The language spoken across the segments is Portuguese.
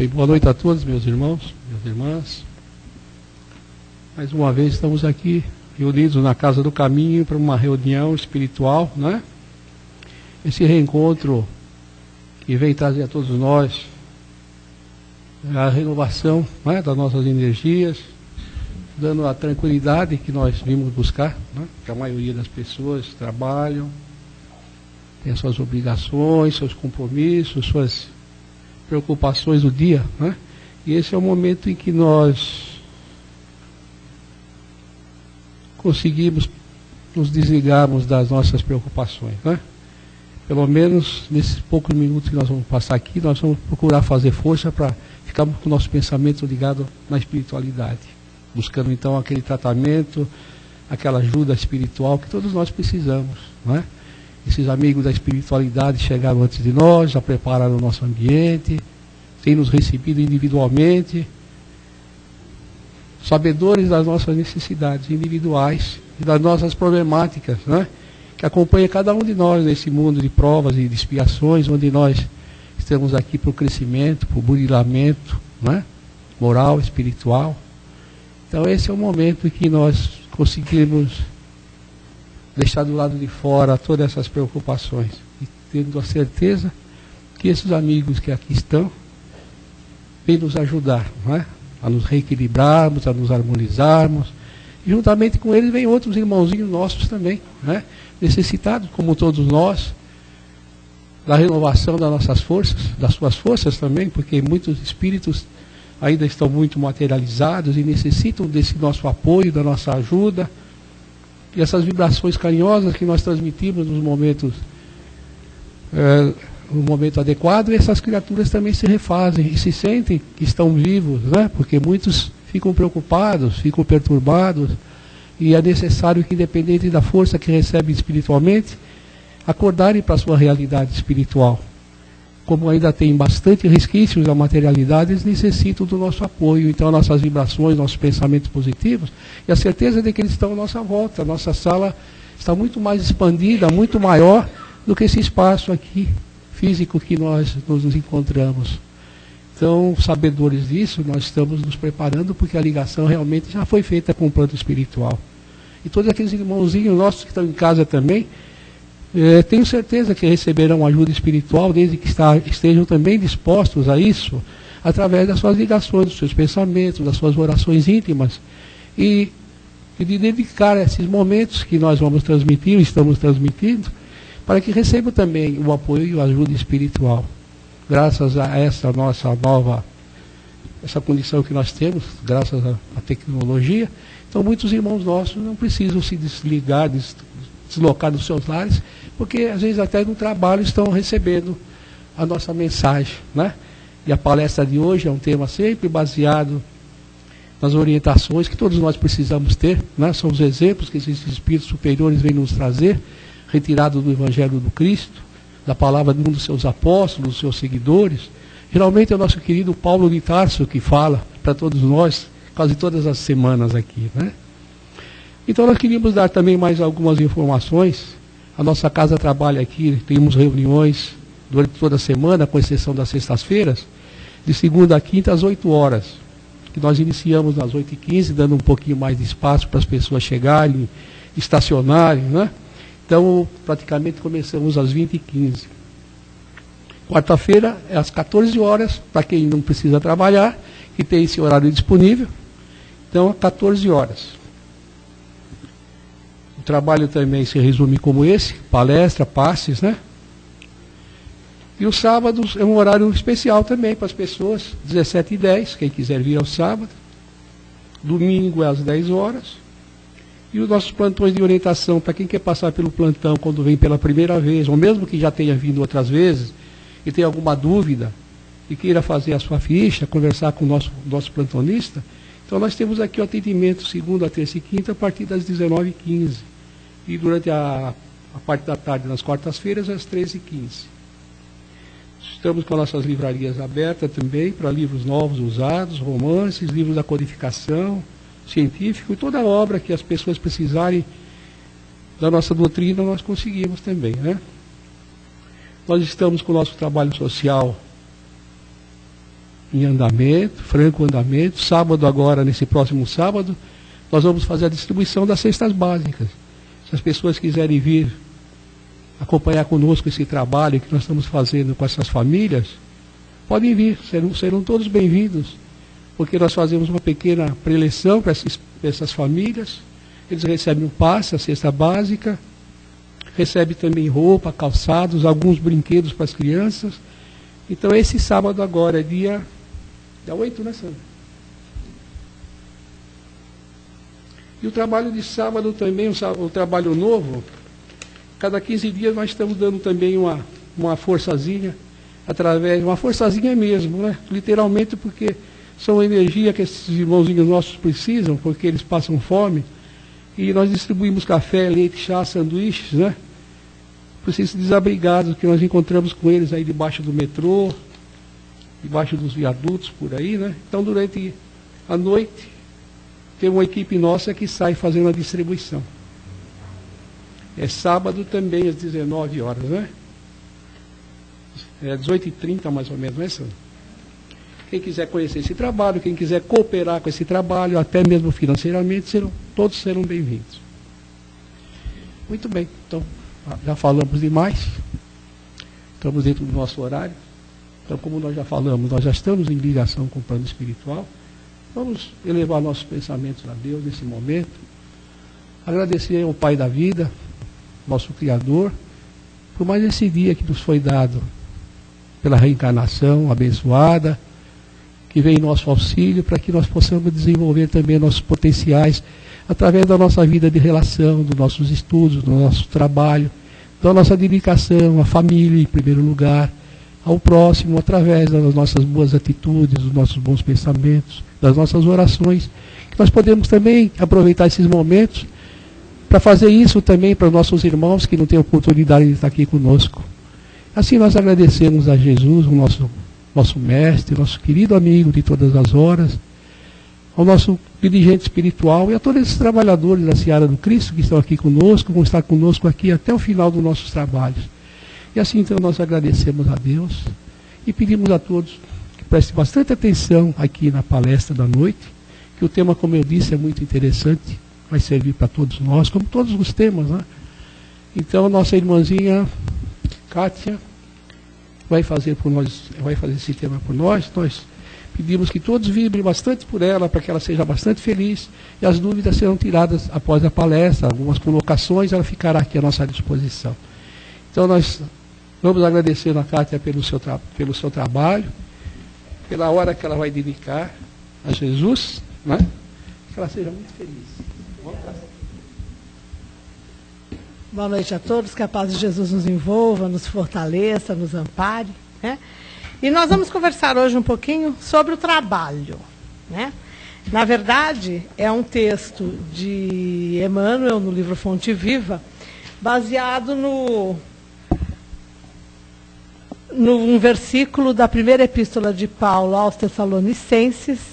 Bem, boa noite a todos, meus irmãos, minhas irmãs. Mais uma vez estamos aqui reunidos na Casa do Caminho para uma reunião espiritual, né? Esse reencontro que vem trazer a todos nós a renovação, né, das nossas energias, dando a tranquilidade que nós vimos buscar, né? Que a maioria das pessoas trabalham, tem suas obrigações, seus compromissos, suas preocupações do dia, né? E esse é o momento em que nós conseguimos nos desligarmos das nossas preocupações, né? Pelo menos nesses poucos minutos que nós vamos passar aqui, nós vamos procurar fazer força para ficarmos com o nosso pensamento ligado na espiritualidade, buscando então aquele tratamento, aquela ajuda espiritual que todos nós precisamos, né? Esses amigos da espiritualidade chegaram antes de nós, já prepararam o nosso ambiente, têm nos recebido individualmente, sabedores das nossas necessidades individuais e das nossas problemáticas, né? Que acompanha cada um de nós nesse mundo de provas e de expiações, onde nós estamos aqui para o crescimento, para o burilamento, né? Moral, espiritual. Então esse é o momento em que nós conseguimos deixar do lado de fora todas essas preocupações e tendo a certeza que esses amigos que aqui estão vêm nos ajudar, não é? A nos reequilibrarmos, a nos harmonizarmos, e juntamente com eles vêm outros irmãozinhos nossos também, né? Necessitados, como todos nós, da renovação das nossas forças, das suas forças também, porque muitos espíritos ainda estão muito materializados e necessitam desse nosso apoio, da nossa ajuda. E essas vibrações carinhosas que nós transmitimos nos momentos, no momento adequado, essas criaturas também se refazem e se sentem que estão vivos, né? Porque muitos ficam preocupados, ficam perturbados, e é necessário que, independente da força que recebem espiritualmente, acordarem para a sua realidade espiritual. Como ainda tem bastante resquícios da materialidade, eles necessitam do nosso apoio. Então, nossas vibrações, nossos pensamentos positivos, e a certeza de que eles estão à nossa volta. A nossa sala está muito mais expandida, muito maior do que esse espaço aqui, físico, que nós nos encontramos. Então, sabedores disso, nós estamos nos preparando, porque a ligação realmente já foi feita com o plano espiritual. E todos aqueles irmãozinhos nossos que estão em casa também, tenho certeza que receberão ajuda espiritual, desde que estejam também dispostos a isso, através das suas ligações, dos seus pensamentos, das suas orações íntimas, e de dedicar esses momentos que nós vamos transmitir, estamos transmitindo, para que recebam também o apoio e a ajuda espiritual. Graças a essa nossa nova, essa condição que nós temos, graças à tecnologia, então muitos irmãos nossos não precisam se desligar, deslocar dos seus lares, porque às vezes até no trabalho estão recebendo a nossa mensagem, né? E a palestra de hoje é um tema sempre baseado nas orientações que todos nós precisamos ter, né? São os exemplos que esses espíritos superiores vêm nos trazer, retirados do Evangelho do Cristo, da palavra de um dos seus apóstolos, dos seus seguidores. Geralmente é o nosso querido Paulo de Tarso que fala para todos nós, quase todas as semanas aqui, né? Então nós queríamos dar também mais algumas informações. A nossa casa trabalha aqui, temos reuniões durante toda a semana, com exceção das sextas-feiras, de segunda a quinta às 8 horas, que nós iniciamos às 8h15, dando um pouquinho mais de espaço para as pessoas chegarem, estacionarem, né? Então praticamente começamos às 20h15. Quarta-feira é às 14 horas, para quem não precisa trabalhar, que tem esse horário disponível, então às 14 horas. O trabalho também se resume como esse, palestra, passes, né? E os sábados é um horário especial também para as pessoas, 17h10, quem quiser vir ao sábado. Domingo é às 10 horas. E os nossos plantões de orientação, para quem quer passar pelo plantão quando vem pela primeira vez, ou mesmo que já tenha vindo outras vezes, e tem alguma dúvida, e queira fazer a sua ficha, conversar com o nosso plantonista, então nós temos aqui o atendimento segunda, terça e quinta, a partir das 19h15. E durante a parte da tarde, nas quartas-feiras, às 13h15. Estamos com nossas livrarias abertas também, para livros novos, usados, romances, livros da codificação, científico, e toda a obra que as pessoas precisarem da nossa doutrina, nós conseguimos também, né? Nós estamos com o nosso trabalho social em andamento, franco andamento. Sábado agora, nesse próximo sábado, nós vamos fazer a distribuição das cestas básicas. Se as pessoas quiserem vir acompanhar conosco esse trabalho que nós estamos fazendo com essas famílias, podem vir, serão todos bem-vindos, porque nós fazemos uma pequena preleção para essas famílias. Eles recebem um passe, a cesta básica, recebem também roupa, calçados, alguns brinquedos para as crianças. Então esse sábado agora é dia 8, né, Sandra? E o trabalho de sábado também, o trabalho novo, cada 15 dias nós estamos dando também uma forçazinha, uma forçazinha mesmo, né? Literalmente, porque são energia que esses irmãozinhos nossos precisam, porque eles passam fome, e nós distribuímos café, leite, chá, sanduíches, né? Para esses desabrigados que nós encontramos com eles aí debaixo do metrô, debaixo dos viadutos, por aí, né? Então, durante a noite, tem uma equipe nossa que sai fazendo a distribuição. É sábado também, às 19 horas, né? É 18h30 mais ou menos, não é, Sandra? Quem quiser conhecer esse trabalho, quem quiser cooperar com esse trabalho, até mesmo financeiramente, todos serão bem-vindos. Muito bem, então, já falamos demais. Estamos dentro do nosso horário. Então, como nós já falamos, nós já estamos em ligação com o plano espiritual. Vamos elevar nossos pensamentos a Deus nesse momento. Agradecer ao Pai da vida, nosso Criador, por mais esse dia que nos foi dado pela reencarnação abençoada, que vem em nosso auxílio para que nós possamos desenvolver também nossos potenciais através da nossa vida de relação, dos nossos estudos, do nosso trabalho, da nossa dedicação à família em primeiro lugar, ao próximo, através das nossas boas atitudes, dos nossos bons pensamentos, das nossas orações, que nós podemos também aproveitar esses momentos para fazer isso também para os nossos irmãos que não têm oportunidade de estar aqui conosco. Assim nós agradecemos a Jesus, o nosso mestre, nosso querido amigo de todas as horas, ao nosso dirigente espiritual e a todos esses trabalhadores da Seara do Cristo que estão aqui conosco, vão estar conosco aqui até o final dos nossos trabalhos. E assim então nós agradecemos a Deus e pedimos a todos que prestem bastante atenção aqui na palestra da noite, que o tema, como eu disse, é muito interessante, vai servir para todos nós, como todos os temas, né? Então a nossa irmãzinha Kátia vai fazer esse tema por nós. Nós pedimos que todos vibrem bastante por ela, para que ela seja bastante feliz, e as dúvidas serão tiradas após a palestra, algumas colocações, ela ficará aqui à nossa disposição. Então nós vamos agradecer a Kátia pelo seu trabalho, pela hora que ela vai dedicar a Jesus, né? Que ela seja muito feliz. Boa noite a todos, que a paz de Jesus nos envolva, nos fortaleça, nos ampare, né? E nós vamos conversar hoje um pouquinho sobre o trabalho, né? Na verdade, é um texto de Emmanuel, no livro Fonte Viva, baseado num versículo da primeira epístola de Paulo aos Tessalonicenses.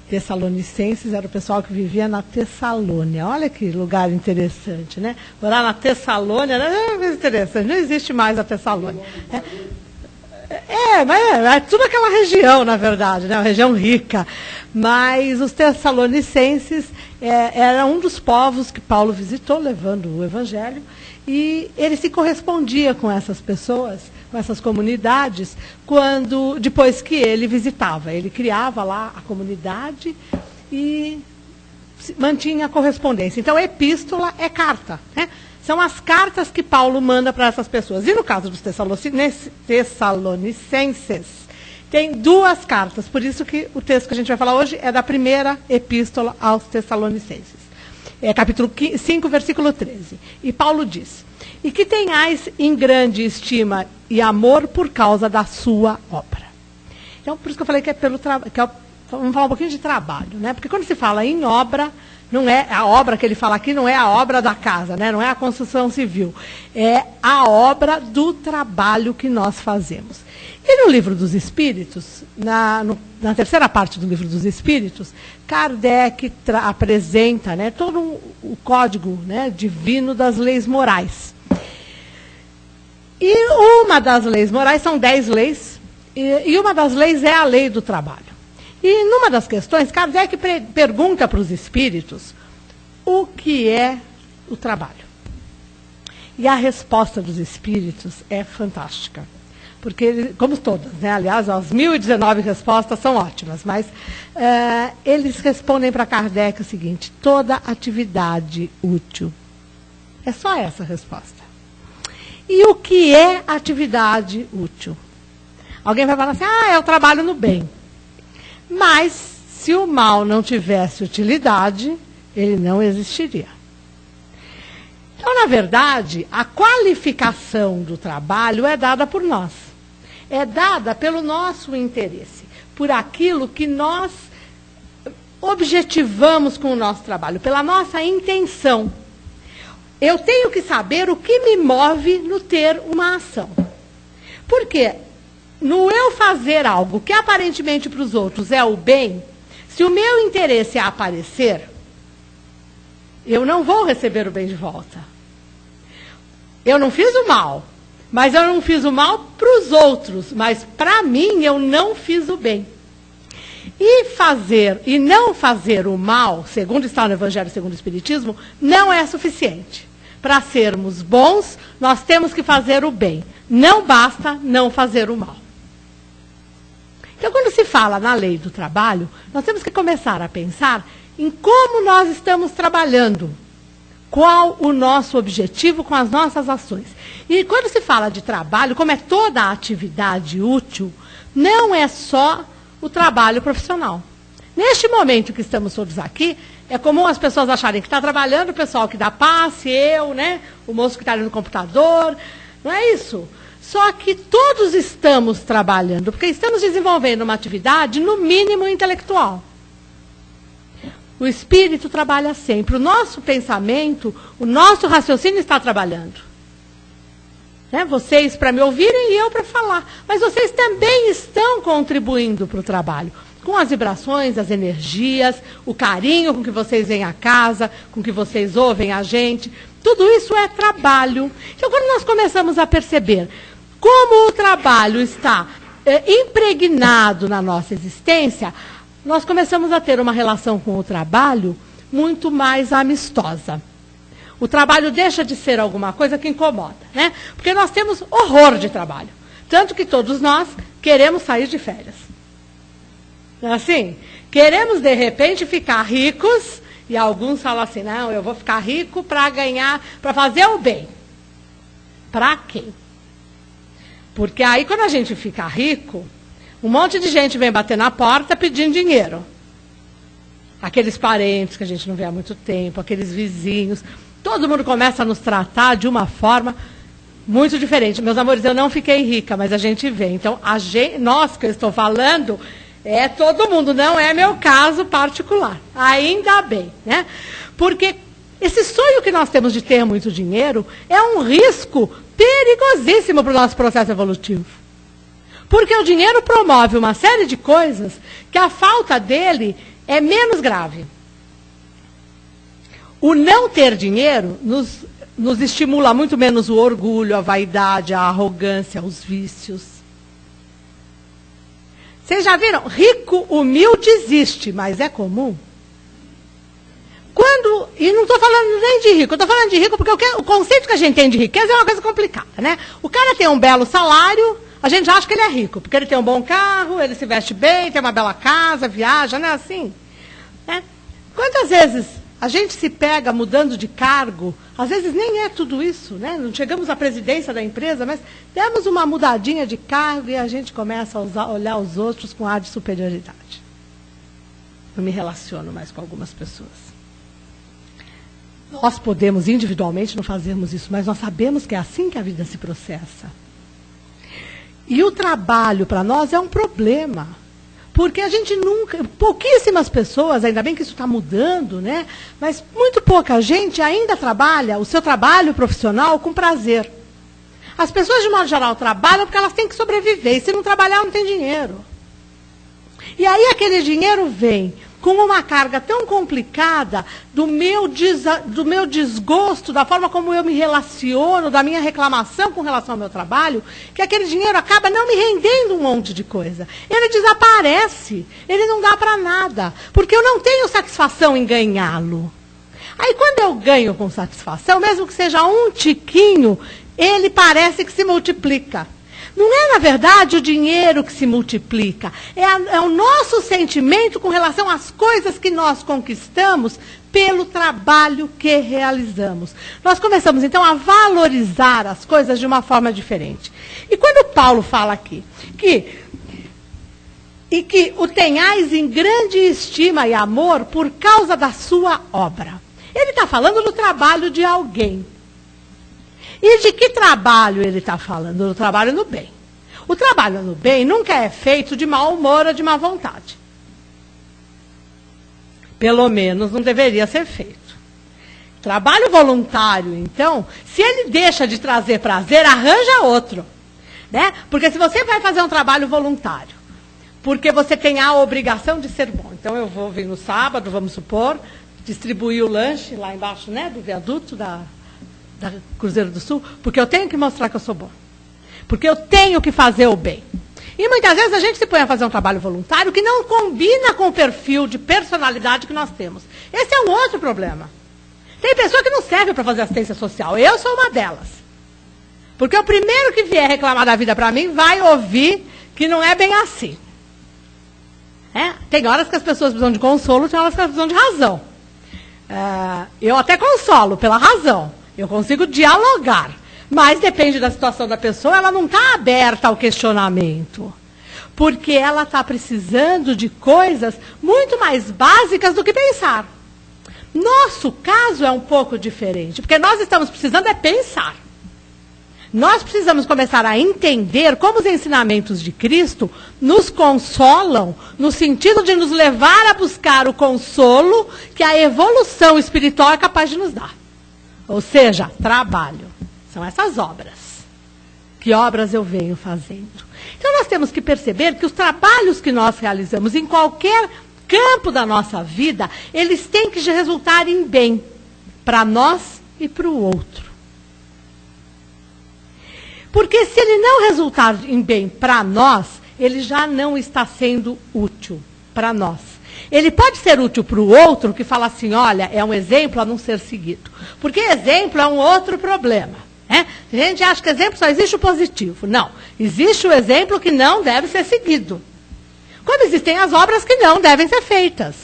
Tessalonicenses era o pessoal que vivia na Tessalônia. Olha que lugar interessante, né? Morar na Tessalônia é coisa interessante. Não existe mais a Tessalônia. Mas é tudo aquela região, na verdade, né? Uma região rica. Mas os Tessalonicenses era um dos povos que Paulo visitou, levando o Evangelho, e ele se correspondia com essas pessoas, com essas comunidades, depois que ele visitava. Ele criava lá a comunidade e mantinha a correspondência. Então, epístola é carta, né? São as cartas que Paulo manda para essas pessoas. E no caso dos Tessalonicenses, tem 2 cartas. Por isso que o texto que a gente vai falar hoje é da primeira epístola aos Tessalonicenses. É capítulo 5, versículo 13. E Paulo diz: "E que tenhais em grande estima e amor por causa da sua obra." Então, por isso que eu falei que é pelo trabalho. Vamos falar um pouquinho de trabalho, né? Porque quando se fala em obra, não é a obra que ele fala aqui, não é a obra da casa, né? Não é a construção civil. É a obra do trabalho que nós fazemos. E no Livro dos Espíritos, na terceira parte do Livro dos Espíritos, Kardec apresenta, né, todo o código, né, divino das leis morais. E uma das leis morais, são 10 leis, E uma das leis é a lei do trabalho. E numa das questões, Kardec pergunta para os espíritos o que é o trabalho. E a resposta dos espíritos é fantástica. Porque, como todas, né? Aliás, as 1019 respostas são ótimas, mas eles respondem para Kardec o seguinte: toda atividade útil. É só essa a resposta. E o que é atividade útil? Alguém vai falar assim, é o trabalho no bem. Mas, se o mal não tivesse utilidade, ele não existiria. Então, na verdade, a qualificação do trabalho é dada por nós. É dada pelo nosso interesse, por aquilo que nós objetivamos com o nosso trabalho, pela nossa intenção. Eu tenho que saber o que me move no ter uma ação. Porque no eu fazer algo que aparentemente para os outros é o bem, se o meu interesse é aparecer, eu não vou receber o bem de volta. Eu não fiz o mal, mas eu não fiz o mal para os outros, mas para mim eu não fiz o bem. E fazer e não fazer o mal, segundo está no Evangelho segundo o Espiritismo, não é suficiente. Para sermos bons, nós temos que fazer o bem. Não basta não fazer o mal. Então, quando se fala na lei do trabalho, nós temos que começar a pensar em como nós estamos trabalhando. Qual o nosso objetivo com as nossas ações. E quando se fala de trabalho, como é toda a atividade útil, não é só o trabalho profissional. Neste momento que estamos todos aqui, é comum as pessoas acharem que está trabalhando o pessoal que dá passe, eu, né, o moço que está ali no computador. Não é isso. Só que todos estamos trabalhando, porque estamos desenvolvendo uma atividade, no mínimo, intelectual. O espírito trabalha sempre. O nosso pensamento, o nosso raciocínio está trabalhando. Né? Vocês para me ouvirem e eu para falar. Mas vocês também estão contribuindo para o trabalho. Com as vibrações, as energias, o carinho com que vocês vêm à casa, com que vocês ouvem a gente. Tudo isso é trabalho. Então, quando nós começamos a perceber como o trabalho está impregnado na nossa existência, nós começamos a ter uma relação com o trabalho muito mais amistosa. O trabalho deixa de ser alguma coisa que incomoda, né? Porque nós temos horror de trabalho. Tanto que todos nós queremos sair de férias. Assim, queremos, de repente, ficar ricos, e alguns falam assim, não, eu vou ficar rico para ganhar, para fazer o bem. Para quê? Porque aí, quando a gente fica rico, um monte de gente vem bater na porta pedindo dinheiro. Aqueles parentes que a gente não vê há muito tempo, aqueles vizinhos, todo mundo começa a nos tratar de uma forma muito diferente. Meus amores, eu não fiquei rica, mas a gente vê. Então, nós que eu estou falando, é todo mundo, não é meu caso particular. Ainda bem, né? Porque esse sonho que nós temos de ter muito dinheiro é um risco perigosíssimo para o nosso processo evolutivo. Porque o dinheiro promove uma série de coisas que a falta dele é menos grave. O não ter dinheiro nos estimula muito menos o orgulho, a vaidade, a arrogância, os vícios. Vocês já viram? Rico, humilde existe, mas é comum. E não estou falando nem de rico, eu estou falando de rico porque o conceito que a gente tem de riqueza é uma coisa complicada, né? O cara tem um belo salário, a gente acha que ele é rico, porque ele tem um bom carro, ele se veste bem, tem uma bela casa, viaja, não é assim? Né? Quantas vezes a gente se pega mudando de cargo, às vezes nem é tudo isso, né? Não chegamos à presidência da empresa, mas demos uma mudadinha de cargo e a gente começa a olhar os outros com ar de superioridade. Eu me relaciono mais com algumas pessoas. Nós podemos individualmente não fazermos isso, mas nós sabemos que é assim que a vida se processa. E o trabalho para nós é um problema. Porque a gente pouquíssimas pessoas, ainda bem que isso está mudando, né? Mas muito pouca gente ainda trabalha o seu trabalho profissional com prazer. As pessoas, de modo geral, trabalham porque elas têm que sobreviver. E se não trabalhar, não tem dinheiro. E aí aquele dinheiro vem com uma carga tão complicada do meu desgosto, da forma como eu me relaciono, da minha reclamação com relação ao meu trabalho, que aquele dinheiro acaba não me rendendo um monte de coisa. Ele desaparece, ele não dá para nada, porque eu não tenho satisfação em ganhá-lo. Aí quando eu ganho com satisfação, mesmo que seja um tiquinho, ele parece que se multiplica. Não é, na verdade, o dinheiro que se multiplica. É o nosso sentimento com relação às coisas que nós conquistamos pelo trabalho que realizamos. Nós começamos, então, a valorizar as coisas de uma forma diferente. E quando Paulo fala aqui que o tenhais em grande estima e amor por causa da sua obra. Ele está falando do trabalho de alguém. E de que trabalho ele está falando? Do trabalho no bem. O trabalho no bem nunca é feito de mau humor ou de má vontade. Pelo menos não deveria ser feito. Trabalho voluntário, então, se ele deixa de trazer prazer, arranja outro. Né? Porque se você vai fazer um trabalho voluntário, porque você tem a obrigação de ser bom. Então eu vou vir no sábado, vamos supor, distribuir o lanche lá embaixo, né, do viaduto da Cruzeiro do Sul, porque eu tenho que mostrar que eu sou bom. Porque eu tenho que fazer o bem. E muitas vezes a gente se põe a fazer um trabalho voluntário que não combina com o perfil de personalidade que nós temos. Esse é um outro problema. Tem pessoa que não serve para fazer assistência social. Eu sou uma delas. Porque o primeiro que vier reclamar da vida para mim vai ouvir que não é bem assim. Tem horas que as pessoas precisam de consolo, tem horas que elas precisam de razão. Eu até consolo pela razão. Eu consigo dialogar, mas depende da situação da pessoa, ela não está aberta ao questionamento. Porque ela está precisando de coisas muito mais básicas do que pensar. Nosso caso é um pouco diferente, porque nós estamos precisando é pensar. Nós precisamos começar a entender como os ensinamentos de Cristo nos consolam, no sentido de nos levar a buscar o consolo que a evolução espiritual é capaz de nos dar. Ou seja, trabalho. São essas obras. Que obras eu venho fazendo? Então nós temos que perceber que os trabalhos que nós realizamos em qualquer campo da nossa vida, eles têm que resultar em bem para nós e para o outro. Porque se ele não resultar em bem para nós, ele já não está sendo útil para nós. Ele pode ser útil para o outro, que fala assim, olha, é um exemplo a não ser seguido. Porque exemplo é um outro problema. Né? A gente acha que exemplo só existe o positivo. Não, existe o exemplo que não deve ser seguido. Como existem as obras que não devem ser feitas.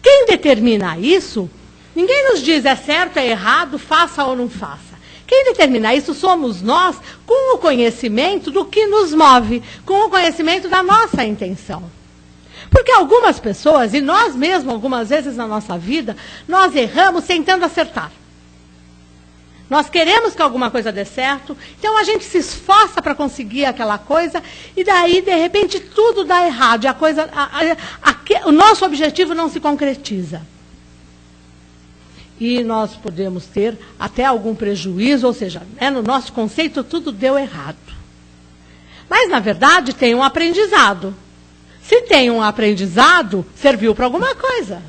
Quem determina isso, ninguém nos diz é certo, é errado, faça ou não faça. Quem determina isso somos nós, com o conhecimento do que nos move, com o conhecimento da nossa intenção. Porque algumas pessoas, e nós mesmos, algumas vezes na nossa vida, nós erramos tentando acertar. Nós queremos que alguma coisa dê certo, então a gente se esforça para conseguir aquela coisa, e daí, de repente, tudo dá errado, e o nosso objetivo não se concretiza. E nós podemos ter até algum prejuízo, ou seja, no nosso conceito tudo deu errado. Mas, na verdade, tem um aprendizado. Se tem um aprendizado, serviu para alguma coisa.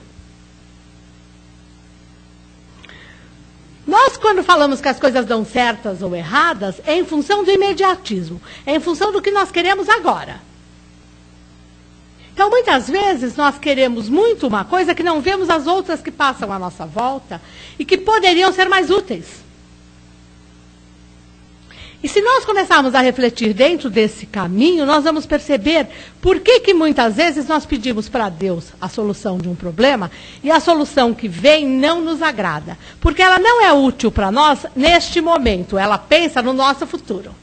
Nós, quando falamos que as coisas dão certas ou erradas, é em função do imediatismo. É em função do que nós queremos agora. Então, muitas vezes, nós queremos muito uma coisa que não vemos as outras que passam à nossa volta e que poderiam ser mais úteis. E se nós começarmos a refletir dentro desse caminho, nós vamos perceber por que muitas vezes nós pedimos para Deus a solução de um problema e a solução que vem não nos agrada. Porque ela não é útil para nós neste momento, ela pensa no nosso futuro.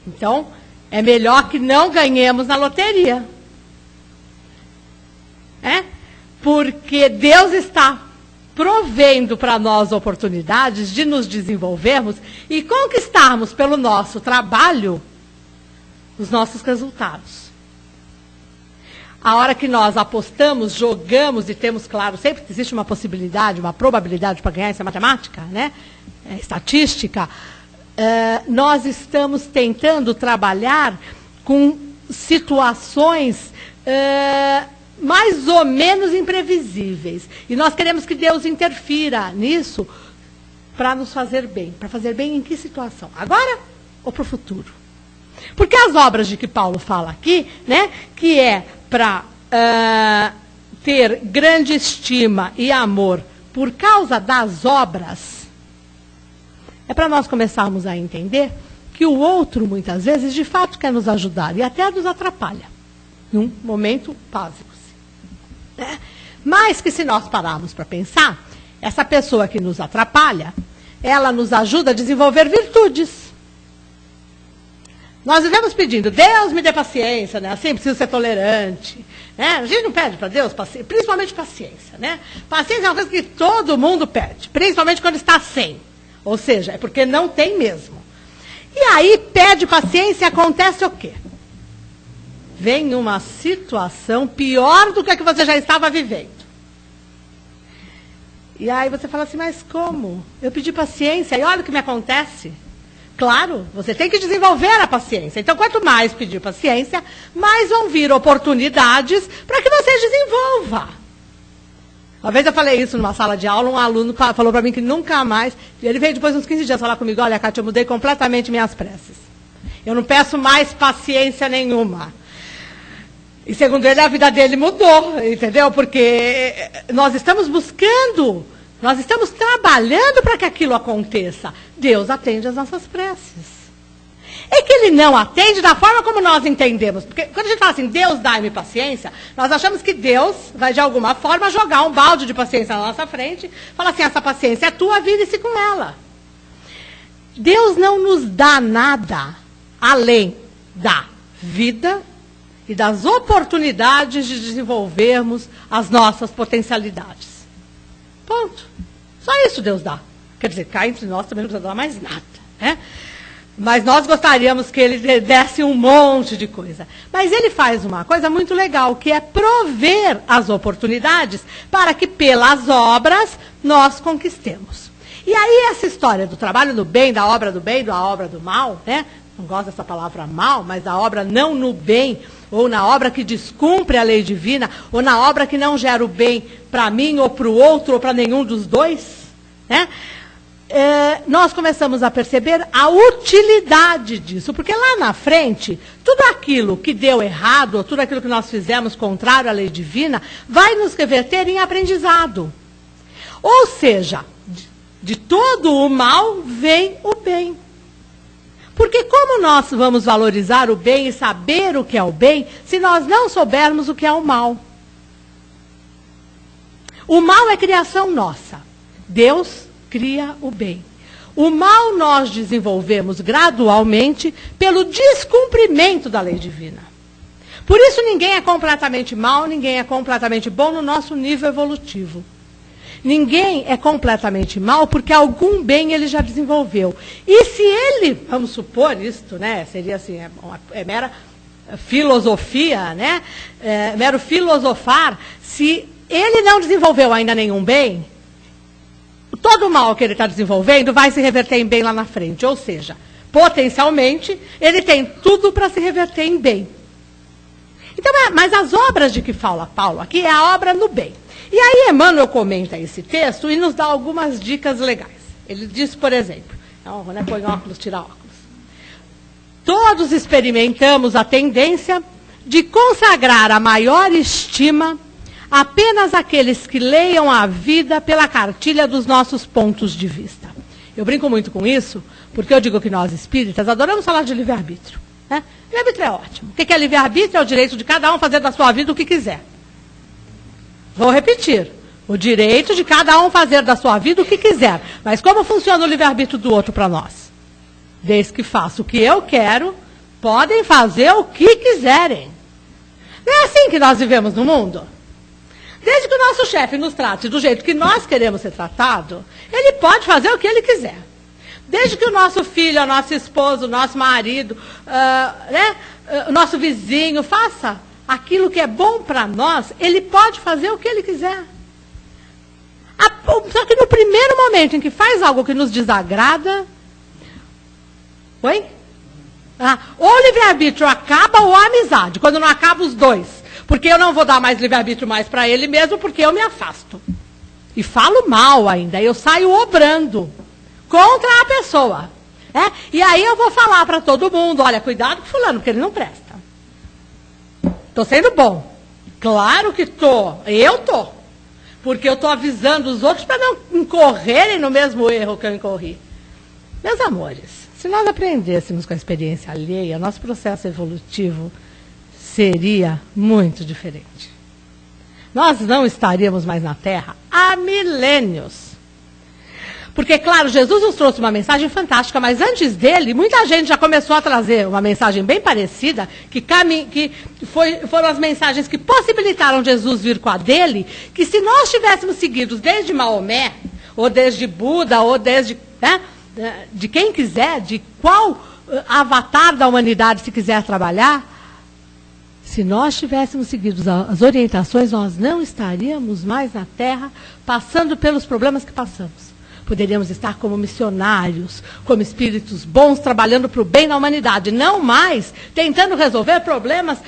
Então, é melhor que não ganhemos na loteria. Porque Deus está provendo para nós oportunidades de nos desenvolvermos e conquistarmos pelo nosso trabalho os nossos resultados. A hora que nós apostamos, jogamos e temos, claro, sempre existe uma possibilidade, uma probabilidade para ganhar, isso é matemática, né? É estatística, nós estamos tentando trabalhar com situações mais ou menos imprevisíveis. E nós queremos que Deus interfira nisso para nos fazer bem. Para fazer bem em que situação? Agora ou para o futuro? Porque as obras de que Paulo fala aqui, né, que é para ter grande estima e amor por causa das obras, é para nós começarmos a entender que o outro, muitas vezes, de fato quer nos ajudar e até nos atrapalha, num momento básico. Né? Mas que se nós pararmos para pensar, essa pessoa que nos atrapalha, ela nos ajuda a desenvolver virtudes. Nós vivemos pedindo, Deus me dê paciência, né? Assim, preciso ser tolerante. Né? A gente não pede para Deus, principalmente paciência. Né? Paciência é uma coisa que todo mundo pede, principalmente quando está sem. Ou seja, é porque não tem mesmo. E aí pede paciência e acontece o quê? Vem uma situação pior do que a que você já estava vivendo. E aí você fala assim, mas como? Eu pedi paciência e olha o que me acontece. Claro, você tem que desenvolver a paciência. Então, quanto mais pedir paciência, mais vão vir oportunidades para que você desenvolva. Uma vez eu falei isso numa sala de aula, um aluno falou para mim que nunca mais... Ele veio depois de uns 15 dias falar comigo, olha, Cátia, eu mudei completamente minhas preces. Eu não peço mais paciência nenhuma. E segundo ele, a vida dele mudou, entendeu? Porque nós estamos buscando... Nós estamos trabalhando para que aquilo aconteça. Deus atende as nossas preces. É que ele não atende da forma como nós entendemos. Porque quando a gente fala assim, Deus dá-me paciência, nós achamos que Deus vai de alguma forma jogar um balde de paciência na nossa frente, falar assim, essa paciência é tua, vire-se com ela. Deus não nos dá nada além da vida e das oportunidades de desenvolvermos as nossas potencialidades. Ponto. Só isso Deus dá. Quer dizer, cá entre nós também não precisa dar mais nada. Né? Mas nós gostaríamos que ele desse um monte de coisa. Mas ele faz uma coisa muito legal, que é prover as oportunidades para que pelas obras nós conquistemos. E aí essa história do trabalho do bem, da obra do mal, né? Não gosto dessa palavra mal, mas da obra não no bem, ou na obra que descumpre a lei divina, ou na obra que não gera o bem para mim, ou para o outro, ou para nenhum dos dois, né? Nós começamos a perceber a utilidade disso, porque lá na frente, tudo aquilo que deu errado, ou tudo aquilo que nós fizemos contrário à lei divina, vai nos reverter em aprendizado. Ou seja, de todo o mal vem o bem. Porque como nós vamos valorizar o bem e saber o que é o bem, se nós não soubermos o que é o mal? O mal é criação nossa. Deus cria o bem. O mal nós desenvolvemos gradualmente pelo descumprimento da lei divina. Por isso ninguém é completamente mal, ninguém é completamente bom no nosso nível evolutivo. Ninguém é completamente mal porque algum bem ele já desenvolveu. E se ele, vamos supor isto, né, seria assim, é mera filosofia, né, mero filosofar, se ele não desenvolveu ainda nenhum bem, todo o mal que ele está desenvolvendo vai se reverter em bem lá na frente. Ou seja, potencialmente, ele tem tudo para se reverter em bem. Então, mas as obras de que fala Paulo aqui é a obra no bem. E aí Emmanuel comenta esse texto e nos dá algumas dicas legais. Ele diz, por exemplo, põe óculos, tira óculos. Todos experimentamos a tendência de consagrar a maior estima apenas aqueles que leiam a vida pela cartilha dos nossos pontos de vista. Eu brinco muito com isso, porque eu digo que nós espíritas adoramos falar de livre-arbítrio. Né? Livre-arbítrio é ótimo. O que é livre-arbítrio? É o direito de cada um fazer da sua vida o que quiser. Vou repetir. O direito de cada um fazer da sua vida o que quiser. Mas como funciona o livre-arbítrio do outro para nós? Desde que faça o que eu quero, podem fazer o que quiserem. Não é assim que nós vivemos no mundo? Desde que o nosso chefe nos trate do jeito que nós queremos ser tratado, ele pode fazer o que ele quiser. Desde que o nosso filho, a nossa esposa, o nosso marido, o nosso vizinho faça aquilo que é bom para nós, ele pode fazer o que ele quiser. Só que no primeiro momento em que faz algo que nos desagrada, ou o livre-arbítrio acaba ou a amizade, quando não acaba os dois. Porque eu não vou dar mais livre-arbítrio mais para ele mesmo, porque eu me afasto. E falo mal ainda, eu saio obrando contra a pessoa. E aí eu vou falar para todo mundo, olha, cuidado com fulano, porque ele não presta. Estou sendo bom. Claro que estou. Eu estou. Porque eu estou avisando os outros para não incorrerem no mesmo erro que eu incorri. Meus amores, se nós aprendêssemos com a experiência alheia, nosso processo evolutivo seria muito diferente. Nós não estaríamos mais na Terra há milênios. Porque, claro, Jesus nos trouxe uma mensagem fantástica, mas antes dele, muita gente já começou a trazer uma mensagem bem parecida, foram as mensagens que possibilitaram Jesus vir com a dele, que se nós tivéssemos seguido desde Maomé, ou desde Buda, ou desde de quem quiser, de qual avatar da humanidade se quiser trabalhar, se nós tivéssemos seguido as orientações, nós não estaríamos mais na Terra passando pelos problemas que passamos. Poderíamos estar como missionários, como espíritos bons, trabalhando para o bem da humanidade, não mais tentando resolver problemas,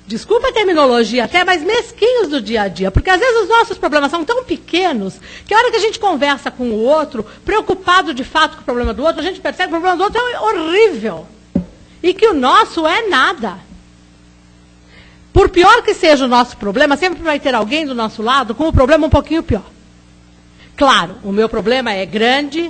desculpa a terminologia até, mas mesquinhos do dia a dia. Porque às vezes os nossos problemas são tão pequenos, que a hora que a gente conversa com o outro, preocupado de fato com o problema do outro, a gente percebe que o problema do outro é horrível. E que o nosso é nada. Por pior que seja o nosso problema, sempre vai ter alguém do nosso lado com um problema um pouquinho pior. Claro, o meu problema é grande,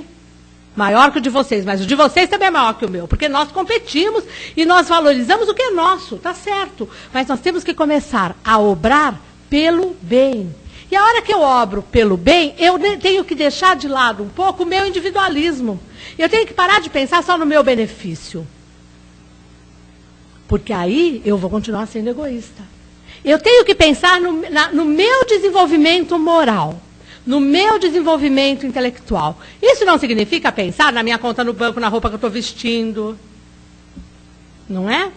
maior que o de vocês, mas o de vocês também é maior que o meu, porque nós competimos e nós valorizamos o que é nosso, tá certo. Mas nós temos que começar a obrar pelo bem. E a hora que eu obro pelo bem, eu tenho que deixar de lado um pouco o meu individualismo. Eu tenho que parar de pensar só no meu benefício. Porque aí eu vou continuar sendo egoísta. Eu tenho que pensar no meu desenvolvimento moral. No meu desenvolvimento intelectual. Isso não significa pensar na minha conta no banco, na roupa que eu estou vestindo. Não é?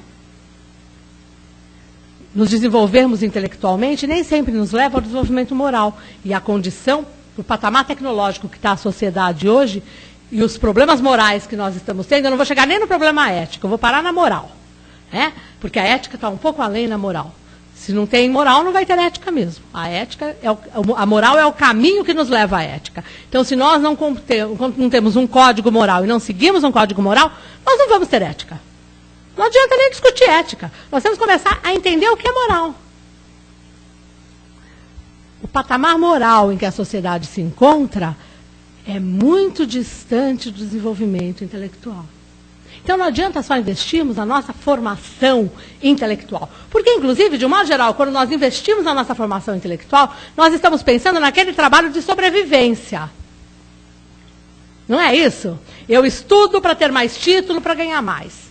Nos desenvolvermos intelectualmente nem sempre nos leva ao desenvolvimento moral. E a condição, o patamar tecnológico que está a sociedade hoje, e os problemas morais que nós estamos tendo, eu não vou chegar nem no problema ético, eu vou parar na moral. Porque a ética está um pouco além da moral. Se não tem moral, não vai ter ética mesmo. A moral é o caminho que nos leva à ética. Então, se nós não temos um código moral e não seguimos um código moral, nós não vamos ter ética. Não adianta nem discutir ética. Nós temos que começar a entender o que é moral. O patamar moral em que a sociedade se encontra é muito distante do desenvolvimento intelectual. Então não adianta só investirmos na nossa formação intelectual. Porque, inclusive, de um modo geral, quando nós investimos na nossa formação intelectual, nós estamos pensando naquele trabalho de sobrevivência. Não é isso? Eu estudo para ter mais título, para ganhar mais.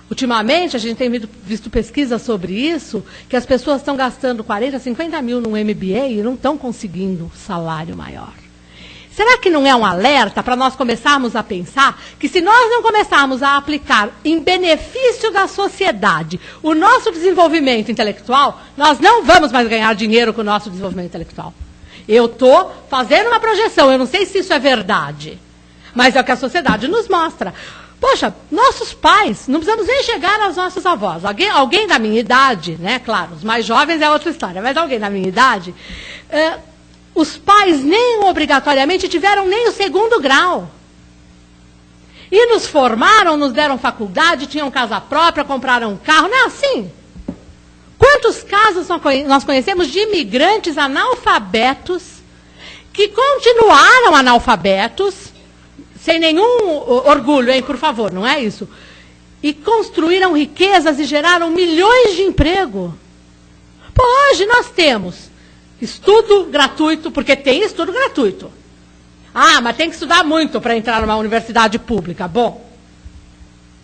Ultimamente, a gente tem visto pesquisas sobre isso, que as pessoas estão gastando 40, 50 mil num MBA e não estão conseguindo salário maior. Será que não é um alerta para nós começarmos a pensar que se nós não começarmos a aplicar em benefício da sociedade o nosso desenvolvimento intelectual, nós não vamos mais ganhar dinheiro com o nosso desenvolvimento intelectual? Eu estou fazendo uma projeção, eu não sei se isso é verdade, mas é o que a sociedade nos mostra. Poxa, nossos pais, não precisamos nem chegar aos nossos avós. Alguém da minha idade, né? Claro, os mais jovens é outra história, mas alguém da minha idade... os pais nem obrigatoriamente tiveram nem o 2º grau. E nos formaram, nos deram faculdade, tinham casa própria, compraram um carro. Não é assim? Quantos casos nós conhecemos de imigrantes analfabetos que continuaram analfabetos, sem nenhum orgulho, hein, por favor, não é isso? E construíram riquezas e geraram milhões de emprego. Pô, hoje nós temos... estudo gratuito, porque tem estudo gratuito. Ah, mas tem que estudar muito para entrar numa universidade pública. Bom,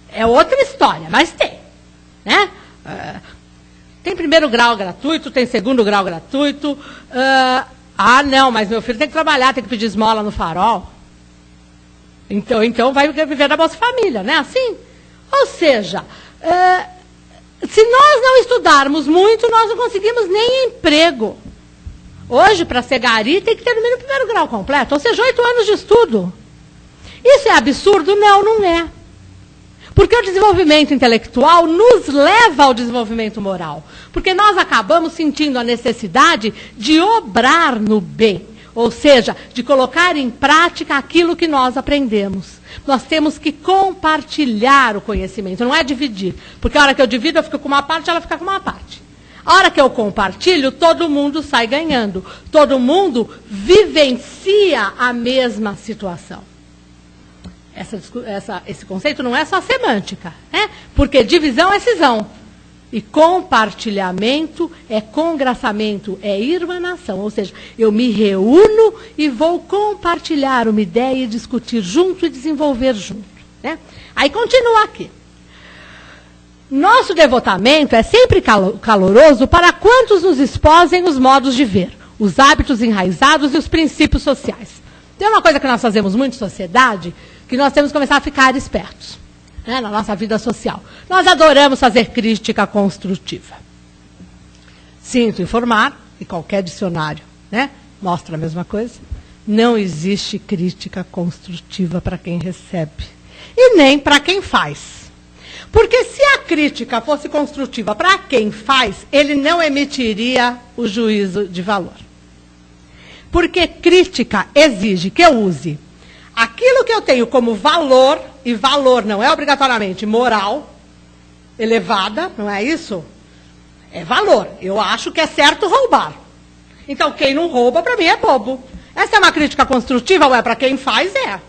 é outra história, mas tem. Né? Tem 1º grau gratuito, tem 2º grau gratuito. Não, mas meu filho tem que trabalhar, tem que pedir esmola no Farol. Então vai viver da Bolsa Família, né? Assim? Ou seja, se nós não estudarmos muito, nós não conseguimos nem emprego. Hoje, para ser gari, tem que ter no mínimo 1º grau completo, ou seja, 8 anos de estudo. Isso é absurdo? Não, não é. Porque o desenvolvimento intelectual nos leva ao desenvolvimento moral. Porque nós acabamos sentindo a necessidade de obrar no bem. Ou seja, de colocar em prática aquilo que nós aprendemos. Nós temos que compartilhar o conhecimento, não é dividir. Porque a hora que eu divido, eu fico com uma parte, ela fica com uma parte. A hora que eu compartilho, todo mundo sai ganhando. Todo mundo vivencia a mesma situação. Esse conceito não é só semântica, né? Porque divisão é cisão. E compartilhamento é congraçamento, é irmanação. Ou seja, eu me reúno e vou compartilhar uma ideia e discutir junto e desenvolver junto, né? Aí continua aqui. Nosso devotamento é sempre caloroso para quantos nos exposem os modos de ver, os hábitos enraizados e os princípios sociais. Tem uma coisa que nós fazemos muito em sociedade, que nós temos que começar a ficar espertos, né, na nossa vida social. Nós adoramos fazer crítica construtiva. Sinto informar, e qualquer dicionário, né, mostra a mesma coisa, não existe crítica construtiva para quem recebe, e nem para quem faz. Porque se a crítica fosse construtiva para quem faz, ele não emitiria o juízo de valor. Porque crítica exige que eu use aquilo que eu tenho como valor, e valor não é obrigatoriamente moral, elevada, não é isso? É valor. Eu acho que é certo roubar. Então, quem não rouba, para mim, é bobo. Essa é uma crítica construtiva? Ué, para quem faz, é.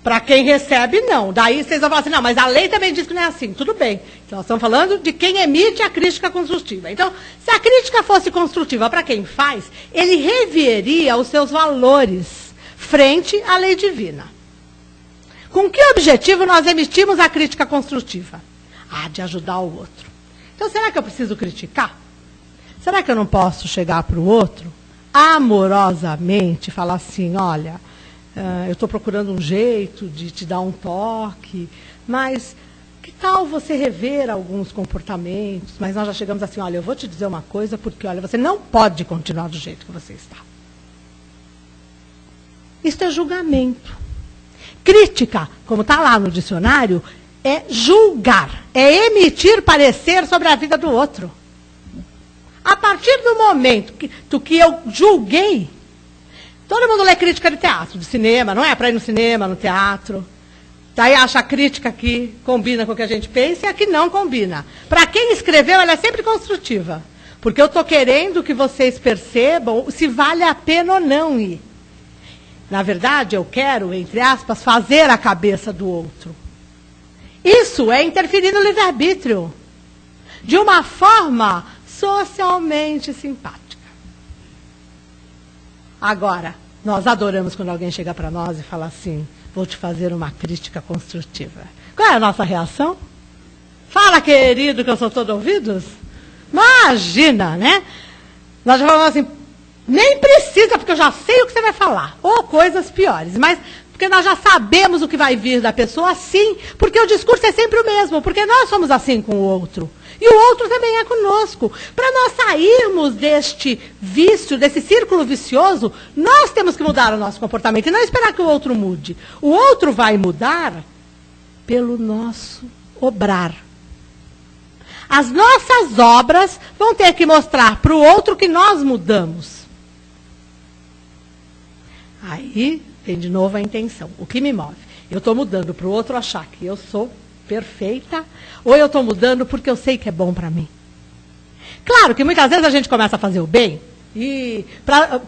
Para quem recebe, não. Daí vocês vão falar assim, não, mas a lei também diz que não é assim. Tudo bem. Então, nós estamos falando de quem emite a crítica construtiva. Então, se a crítica fosse construtiva para quem faz, ele reveria os seus valores frente à lei divina. Com que objetivo nós emitimos a crítica construtiva? Ah, de ajudar o outro. Então, será que eu preciso criticar? Será que eu não posso chegar para o outro amorosamente e falar assim, olha, eu estou procurando um jeito de te dar um toque, mas que tal você rever alguns comportamentos? Mas nós já chegamos assim, olha, eu vou te dizer uma coisa, porque olha, você não pode continuar do jeito que você está. Isso é julgamento. Crítica, como está lá no dicionário, é julgar, é emitir parecer sobre a vida do outro. A partir do momento que eu julguei, todo mundo lê crítica de teatro, de cinema, não é? Para ir no cinema, no teatro. Daí acha a crítica que combina com o que a gente pensa e a que não combina. Para quem escreveu, ela é sempre construtiva. Porque eu estou querendo que vocês percebam se vale a pena ou não ir. Na verdade, eu quero, entre aspas, fazer a cabeça do outro. Isso é interferir no livre-arbítrio. De uma forma socialmente simpática. Agora, nós adoramos quando alguém chega para nós e fala assim, vou te fazer uma crítica construtiva. Qual é a nossa reação? Fala, querido, que eu sou todo ouvidos? Imagina, né? Nós já falamos assim, nem precisa, porque eu já sei o que você vai falar. Ou coisas piores, mas porque nós já sabemos o que vai vir da pessoa, sim, porque o discurso é sempre o mesmo, porque nós somos assim com o outro. E o outro também é conosco. Para nós sairmos deste vício, desse círculo vicioso, nós temos que mudar o nosso comportamento e não esperar que o outro mude. O outro vai mudar pelo nosso obrar. As nossas obras vão ter que mostrar para o outro que nós mudamos. Aí vem de novo a intenção. O que me move? Eu estou mudando para o outro achar que eu sou perfeita, ou eu estou mudando porque eu sei que é bom para mim. Claro que muitas vezes a gente começa a fazer o bem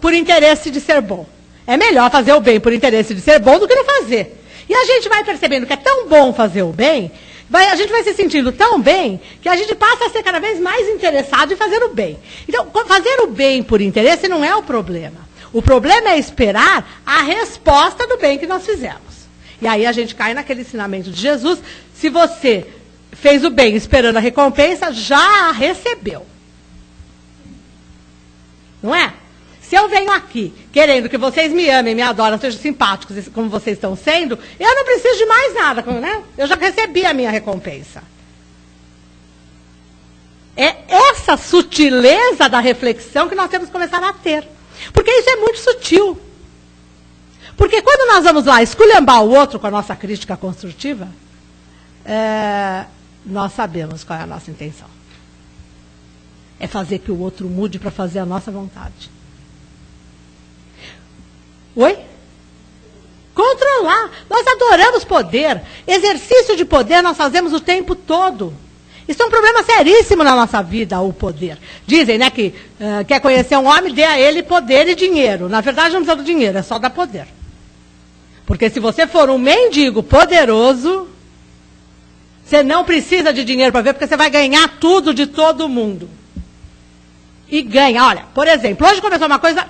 por interesse de ser bom. É melhor fazer o bem por interesse de ser bom do que não fazer. E a gente vai percebendo que é tão bom fazer o bem, a gente vai se sentindo tão bem, que a gente passa a ser cada vez mais interessado em fazer o bem. Então, fazer o bem por interesse não é o problema. O problema é esperar a resposta do bem que nós fizemos. E aí a gente cai naquele ensinamento de Jesus, se você fez o bem esperando a recompensa, já a recebeu. Não é? Se eu venho aqui querendo que vocês me amem, me adorem, sejam simpáticos como vocês estão sendo, eu não preciso de mais nada, né? Eu já recebi a minha recompensa. É essa sutileza da reflexão que nós temos que começar a ter. Porque isso é muito sutil. Porque quando nós vamos lá esculhambar o outro com a nossa crítica construtiva, nós sabemos qual é a nossa intenção. É fazer que o outro mude para fazer a nossa vontade. Oi? Controlar. Nós adoramos poder. Exercício de poder nós fazemos o tempo todo. Isso é um problema seríssimo na nossa vida, o poder. Dizem, né, que quer conhecer um homem, dê a ele poder e dinheiro. Na verdade, não precisa do dinheiro, é só dar poder. Porque se você for um mendigo poderoso, você não precisa de dinheiro para ver, porque você vai ganhar tudo de todo mundo. E ganha. Olha, por exemplo, hoje começou uma coisa...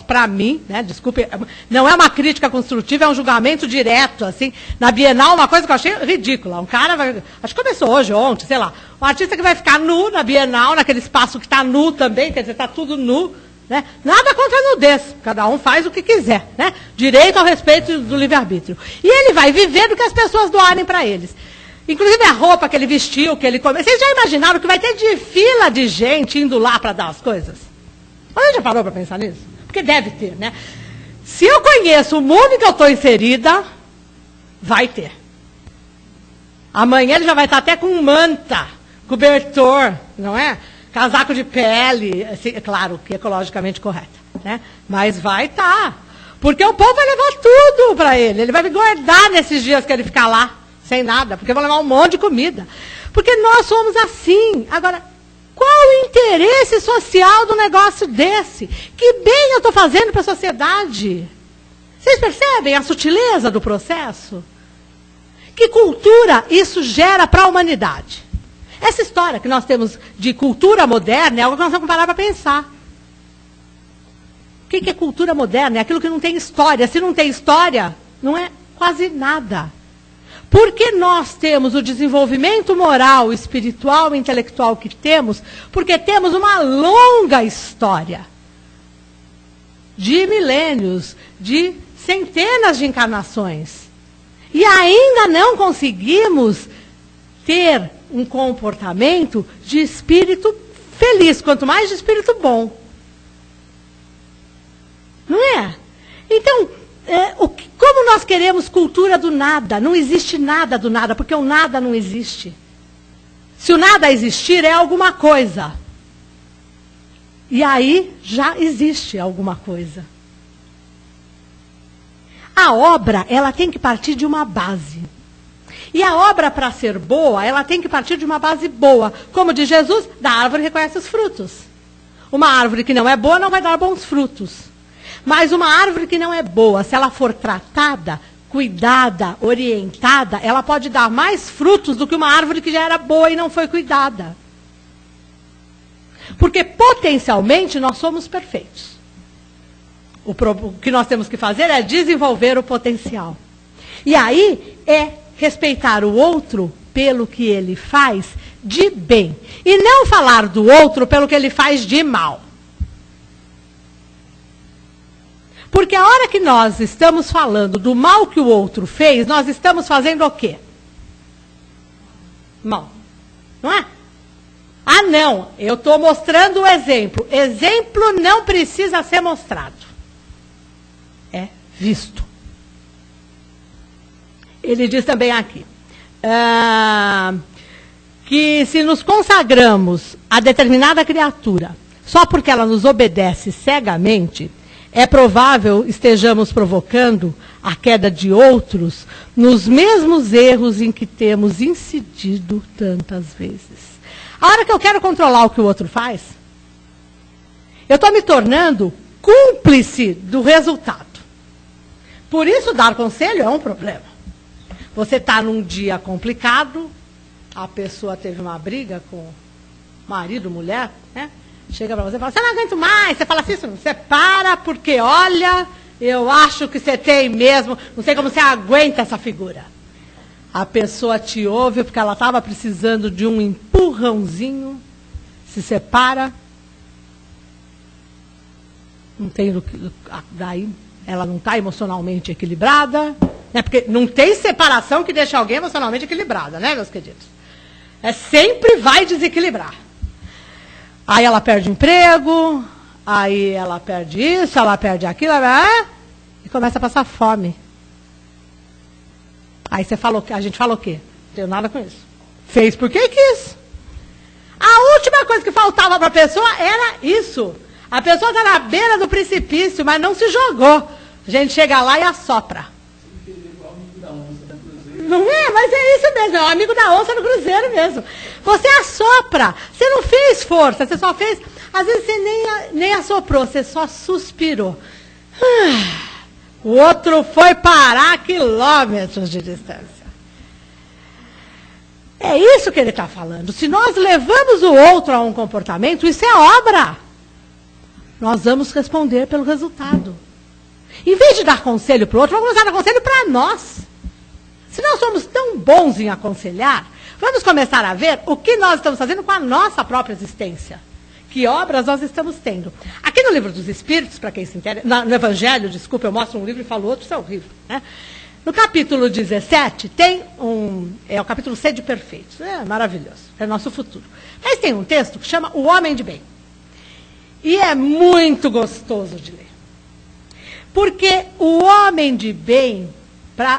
Para mim, né, desculpe, não é uma crítica construtiva, é um julgamento direto, assim. Na Bienal, uma coisa que eu achei ridícula. Um cara vai, acho que começou hoje, ontem, sei lá. Um artista que vai ficar nu na Bienal, naquele espaço que está nu também, quer dizer, está tudo nu, né? Nada contra a nudez, cada um faz o que quiser, né? Direito ao respeito do livre-arbítrio. E ele vai viver do que as pessoas doarem para eles. Inclusive a roupa que ele vestiu, que ele comeu. Vocês já imaginaram que vai ter de fila de gente indo lá para dar as coisas? Você já parou para pensar nisso? Porque deve ter, né? Se eu conheço o mundo em que eu estou inserida, vai ter. Amanhã ele já vai estar até com manta, cobertor, não é? Casaco de pele, assim, é claro que ecologicamente correta, né? Mas vai estar. Porque o povo vai levar tudo para ele. Ele vai me guardar nesses dias que ele ficar lá, sem nada, porque vão levar um monte de comida. Porque nós somos assim. Agora, qual o interesse social do negócio desse? Que bem eu estou fazendo para a sociedade? Vocês percebem a sutileza do processo? Que cultura isso gera para a humanidade? Essa história que nós temos de cultura moderna é algo que nós vamos parar para pensar. O que é cultura moderna? É aquilo que não tem história. Se não tem história, não é quase nada. Porque nós temos o desenvolvimento moral, espiritual e intelectual que temos, porque temos uma longa história de milênios, de centenas de encarnações. E ainda não conseguimos ter um comportamento de espírito feliz, quanto mais de espírito bom. Não é? Então, como nós queremos cultura do nada? Não existe nada do nada, porque o nada não existe. Se o nada existir, é alguma coisa. E aí já existe alguma coisa. A obra, ela tem que partir de uma base. E a obra, para ser boa, ela tem que partir de uma base boa. Como diz Jesus, da árvore reconhece os frutos. Uma árvore que não é boa não vai dar bons frutos. Mas uma árvore que não é boa, se ela for tratada, cuidada, orientada, ela pode dar mais frutos do que uma árvore que já era boa e não foi cuidada. Porque potencialmente nós somos perfeitos. O que nós temos que fazer é desenvolver o potencial. E aí é respeitar o outro pelo que ele faz de bem. E não falar do outro pelo que ele faz de mal. Porque a hora que nós estamos falando do mal que o outro fez, nós estamos fazendo o quê? Mal. Não é? Ah, não. Eu estou mostrando o exemplo. Exemplo não precisa ser mostrado. É visto. Ele diz também aqui, que se nos consagramos a determinada criatura só porque ela nos obedece cegamente, é provável estejamos provocando a queda de outros nos mesmos erros em que temos incidido tantas vezes. A hora que eu quero controlar o que o outro faz, eu estou me tornando cúmplice do resultado. Por isso, dar conselho é um problema. Você está num dia complicado, a pessoa teve uma briga com marido, mulher, né? Chega para você e fala, você não aguento mais. Você fala assim, você para porque, olha, eu acho que você tem mesmo, não sei como você aguenta essa figura. A pessoa te ouve porque ela estava precisando de um empurrãozinho, se separa, não tem, daí ela não está emocionalmente equilibrada, né? Porque não tem separação que deixa alguém emocionalmente equilibrada, né, meus queridos? Sempre vai desequilibrar. Aí ela perde emprego, aí ela perde isso, ela perde aquilo, e começa a passar fome. Aí você falou, a gente fala o quê? tenho nada com isso. Fez porque quis. A última coisa que faltava para a pessoa era isso. A pessoa está na beira do precipício, mas não se jogou. A gente chega lá e assopra. Não é? Mas é isso mesmo, é o amigo da onça no cruzeiro mesmo. Você assopra, você não fez força, você só fez... Às vezes você nem assoprou, você só suspirou. O outro foi parar a quilômetros de distância. É isso que ele está falando. Se nós levamos o outro a um comportamento, isso é obra. Nós vamos responder pelo resultado. Em vez de dar conselho para o outro, vamos dar conselho para nós. Se nós somos tão bons em aconselhar, vamos começar a ver o que nós estamos fazendo com a nossa própria existência. Que obras nós estamos tendo. Aqui no Livro dos Espíritos, para quem se interessa, no Evangelho, desculpa, eu mostro um livro e falo outro, isso é horrível. Né? No capítulo 17, tem é o capítulo Sede Perfeitos. É maravilhoso, é nosso futuro. Mas tem um texto que chama O Homem de Bem. E é muito gostoso de ler. Porque o homem de bem...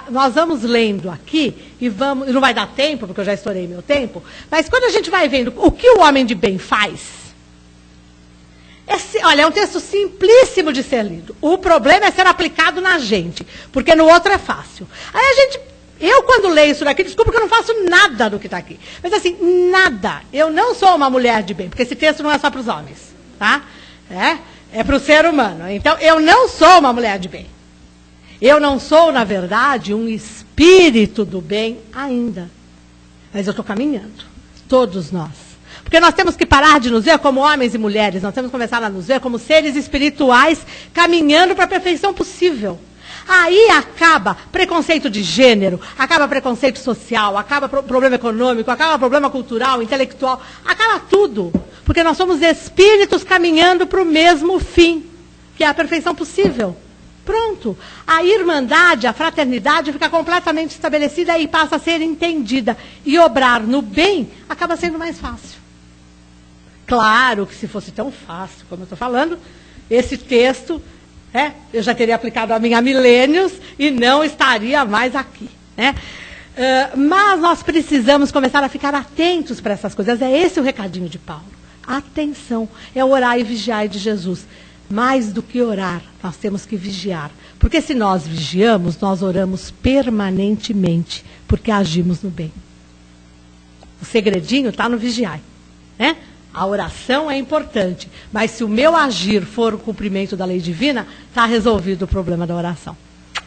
nós vamos lendo aqui, e não vai dar tempo, porque eu já estourei meu tempo, mas quando a gente vai vendo o que o homem de bem faz, olha, é um texto simplíssimo de ser lido. O problema é ser aplicado na gente, porque no outro é fácil. Aí eu quando leio isso daqui, desculpa que eu não faço nada do que está aqui. Mas assim, nada. Eu não sou uma mulher de bem, porque esse texto não é só para os homens, tá? É para o ser humano. Então, eu não sou uma mulher de bem. Eu não sou, na verdade, um espírito do bem ainda. Mas eu estou caminhando. Todos nós. Porque nós temos que parar de nos ver como homens e mulheres. Nós temos que começar a nos ver como seres espirituais caminhando para a perfeição possível. Aí acaba preconceito de gênero, acaba preconceito social, acaba problema econômico, acaba problema cultural, intelectual. Acaba tudo. Porque nós somos espíritos caminhando para o mesmo fim, que é a perfeição possível. Pronto. A irmandade, a fraternidade fica completamente estabelecida e passa a ser entendida. E obrar no bem acaba sendo mais fácil. Claro que se fosse tão fácil, como eu estou falando, esse texto, eu já teria aplicado a mim há milênios e não estaria mais aqui. Né? Mas nós precisamos começar a ficar atentos para essas coisas. É esse o recadinho de Paulo. Atenção. É orar e vigiar de Jesus. Mais do que orar, nós temos que vigiar. Porque se nós vigiamos, nós oramos permanentemente, porque agimos no bem. O segredinho está no vigiar. Né? A oração é importante, mas se o meu agir for o cumprimento da lei divina, está resolvido o problema da oração.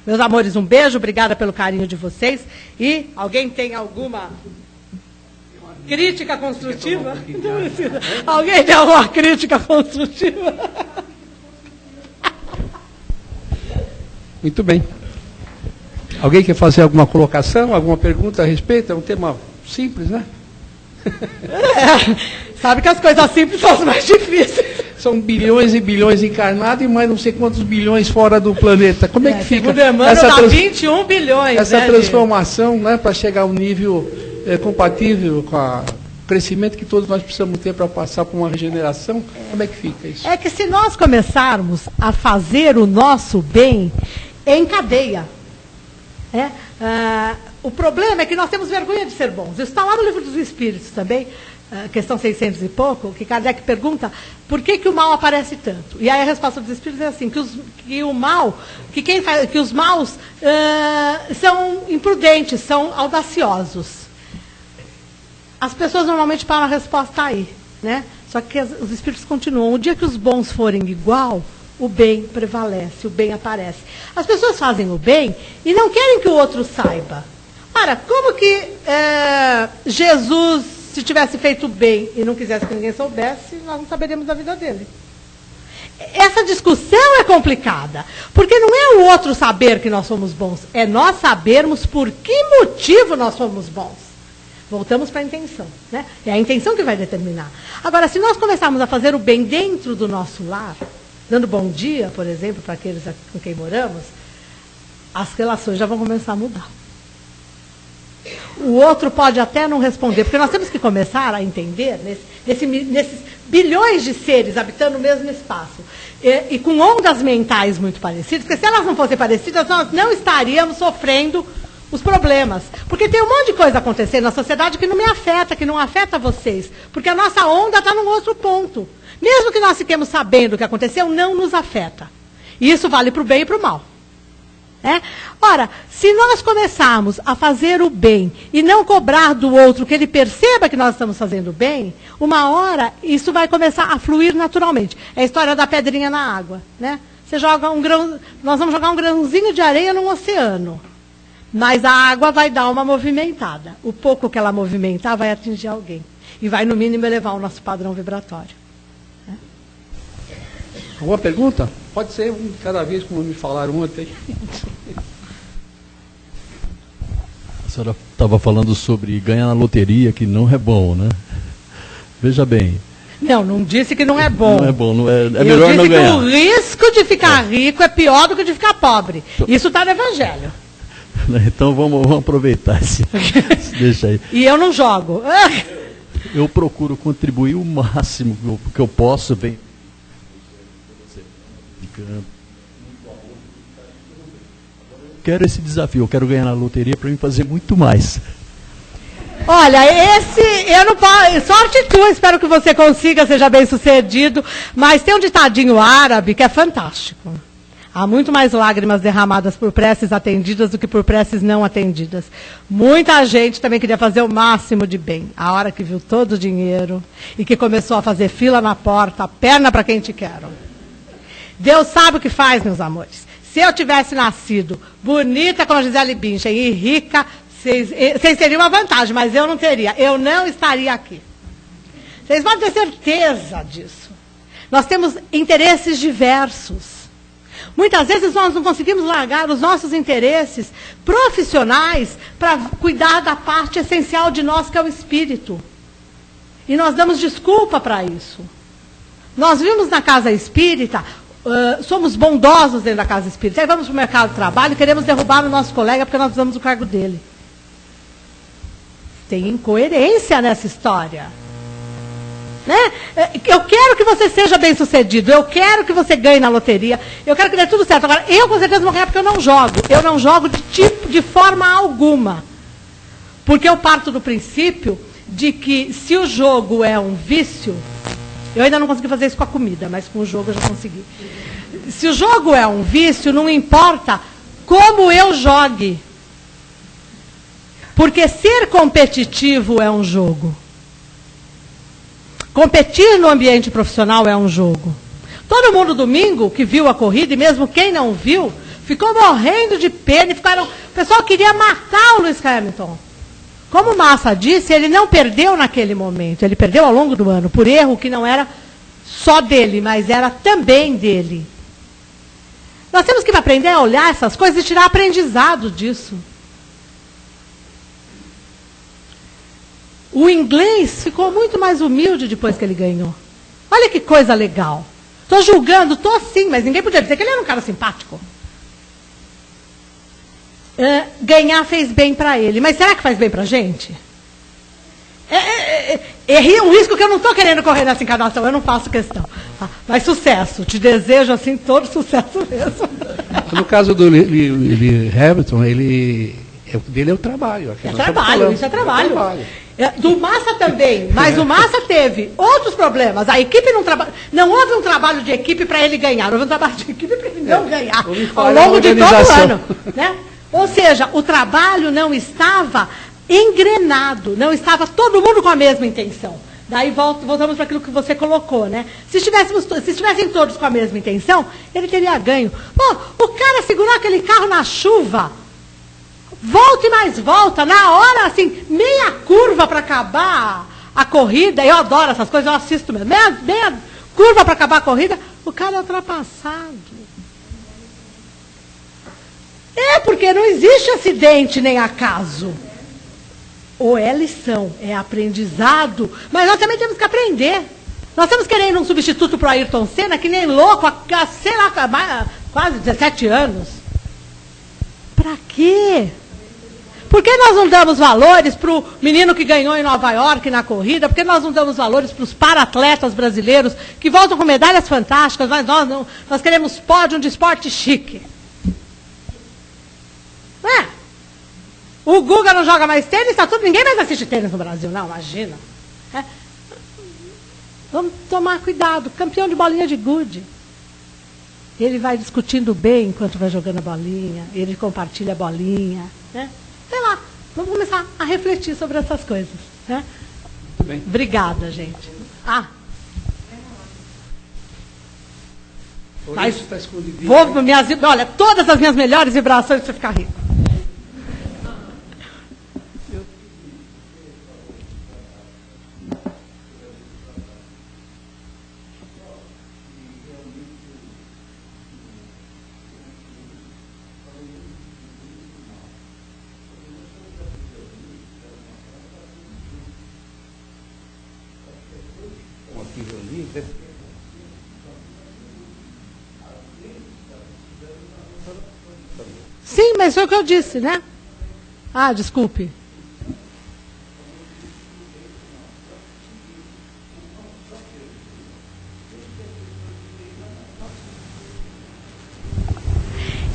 Meus amores, um beijo, obrigada pelo carinho de vocês. E alguém tem alguma crítica construtiva? Não precisa. Alguém tem alguma crítica construtiva? Muito bem. Alguém quer fazer alguma colocação, alguma pergunta a respeito? É um tema simples, né? Sabe que as coisas simples são as mais difíceis. São bilhões e bilhões encarnados e mais não sei quantos bilhões fora do planeta. Como é que fica? Essa dá 21 bilhões. Essa transformação, né, para chegar a um nível compatível com o crescimento que todos nós precisamos ter para passar por uma regeneração, como é que fica isso? É que se nós começarmos a fazer o nosso bem em cadeia, o problema é que nós temos vergonha de ser bons. Isso está lá no Livro dos Espíritos também, questão 600 e pouco, que Kardec pergunta por que o mal aparece tanto. E aí a resposta dos Espíritos é assim, que os maus são imprudentes, são audaciosos. As pessoas normalmente param a resposta aí, né? Só que os Espíritos continuam. O dia que os bons forem igual, o bem prevalece, o bem aparece. As pessoas fazem o bem e não querem que o outro saiba. Ora, como que Jesus, se tivesse feito bem e não quisesse que ninguém soubesse, nós não saberíamos da vida dele? Essa discussão é complicada, porque não é o outro saber que nós somos bons, é nós sabermos por que motivo nós somos bons. Voltamos para a intenção, né? É a intenção que vai determinar. Agora, se nós começarmos a fazer o bem dentro do nosso lar, dando bom dia, por exemplo, para aqueles com quem moramos, as relações já vão começar a mudar. O outro pode até não responder, porque nós temos que começar a entender, nesses bilhões de seres habitando o mesmo espaço, e com ondas mentais muito parecidas, porque se elas não fossem parecidas, nós não estaríamos sofrendo os problemas. Porque tem um monte de coisa acontecendo na sociedade que não me afeta, que não afeta vocês. Porque a nossa onda está num outro ponto. Mesmo que nós fiquemos sabendo o que aconteceu, não nos afeta. E isso vale para o bem e para o mal. Ora, se nós começarmos a fazer o bem e não cobrar do outro que ele perceba que nós estamos fazendo bem, uma hora isso vai começar a fluir naturalmente. É a história da pedrinha na água. Você joga um grão, nós vamos jogar um grãozinho de areia no oceano. Mas a água vai dar uma movimentada. O pouco que ela movimentar vai atingir alguém. E vai, no mínimo, elevar o nosso padrão vibratório. Alguma pergunta? Pode ser um de cada vez, como me falaram ontem. A senhora estava falando sobre ganhar na loteria, que não é bom, né? Veja bem. Não disse que não é bom. Não é bom, é melhor não ganhar. Eu disse que o risco de ficar rico é pior do que de ficar pobre. Isso está no Evangelho. Então vamos aproveitar esse deixa aí. E eu não jogo. Eu procuro contribuir o máximo que eu posso. Quero esse desafio, eu quero ganhar na loteria para mim fazer muito mais. Olha, eu não posso, sorte tua, espero que você consiga, seja bem sucedido, mas tem um ditadinho árabe que é fantástico. Há muito mais lágrimas derramadas por preces atendidas do que por preces não atendidas. Muita gente também queria fazer o máximo de bem. A hora que viu todo o dinheiro e que começou a fazer fila na porta, perna para quem te quero. Deus sabe o que faz, meus amores. Se eu tivesse nascido bonita como a Gisele Bündchen e rica, vocês teriam uma vantagem, mas eu não teria. Eu não estaria aqui. Vocês podem ter certeza disso. Nós temos interesses diversos. Muitas vezes nós não conseguimos largar os nossos interesses profissionais para cuidar da parte essencial de nós, que é o espírito. E nós damos desculpa para isso. Nós vimos na casa espírita, somos bondosos dentro da casa espírita. Aí vamos para o mercado de trabalho e queremos derrubar o nosso colega porque nós precisamos do cargo dele. Tem incoerência nessa história. Eu quero que você seja bem-sucedido, eu quero que você ganhe na loteria, eu quero que dê tudo certo. Agora, eu com certeza vou ganhar porque eu não jogo. Eu não jogo de forma alguma. Porque eu parto do princípio de que se o jogo é um vício, eu ainda não consegui fazer isso com a comida, mas com o jogo eu já consegui. Se o jogo é um vício, não importa como eu jogue. Porque ser competitivo é um jogo. Competir no ambiente profissional é um jogo. Todo mundo domingo que viu a corrida, e mesmo quem não viu, ficou morrendo de pena. O pessoal queria matar o Lewis Hamilton. Como o Massa disse, ele não perdeu naquele momento. Ele perdeu ao longo do ano, por erro que não era só dele, mas era também dele. Nós temos que aprender a olhar essas coisas e tirar aprendizado disso. O inglês ficou muito mais humilde depois que ele ganhou. Olha que coisa legal. Estou julgando, estou sim, mas ninguém podia dizer que ele era um cara simpático. Ganhar fez bem para ele. Mas será que faz bem para a gente? É um risco que eu não estou querendo correr nessa encarnação, eu não faço questão. Mas sucesso, te desejo assim todo sucesso mesmo. No caso do Hamilton, dele é o trabalho. É trabalho, isso é trabalho. Do Massa também, mas o Massa teve outros problemas. A equipe não trabalha. Não houve um trabalho de equipe para ele ganhar, houve um trabalho de equipe para ele não ganhar ao longo de todo o ano. Ou seja, o trabalho não estava engrenado, não estava todo mundo com a mesma intenção. Daí voltamos para aquilo que você colocou, né? Se estivessem todos com a mesma intenção, ele teria ganho. Pô, o cara segurou aquele carro na chuva. Volta e mais volta, na hora, assim, meia curva para acabar a corrida. Eu adoro essas coisas, eu assisto mesmo. Meia curva para acabar a corrida, o cara é ultrapassado. Porque não existe acidente nem acaso. Ou é lição, é aprendizado, mas nós também temos que aprender. Nós estamos querendo um substituto para o Ayrton Senna, que nem louco, há sei lá, quase 17 anos. Para quê? Por que nós não damos valores para o menino que ganhou em Nova York na corrida? Por que nós não damos valores para os para-atletas brasileiros que voltam com medalhas fantásticas, mas nós queremos pódio de esporte chique? O Guga não joga mais tênis, tá tudo, ninguém mais assiste tênis no Brasil, não, imagina. É. Vamos tomar cuidado, campeão de bolinha de gude. Ele vai discutindo bem enquanto vai jogando a bolinha, ele compartilha a bolinha, né? Sei lá, vamos começar a refletir sobre essas coisas, né? Muito bem. Obrigada, gente. Mas Tá escondidinho. olha, todas as minhas melhores vibrações para você ficar rico. Sim, mas foi o que eu disse, né? Desculpe.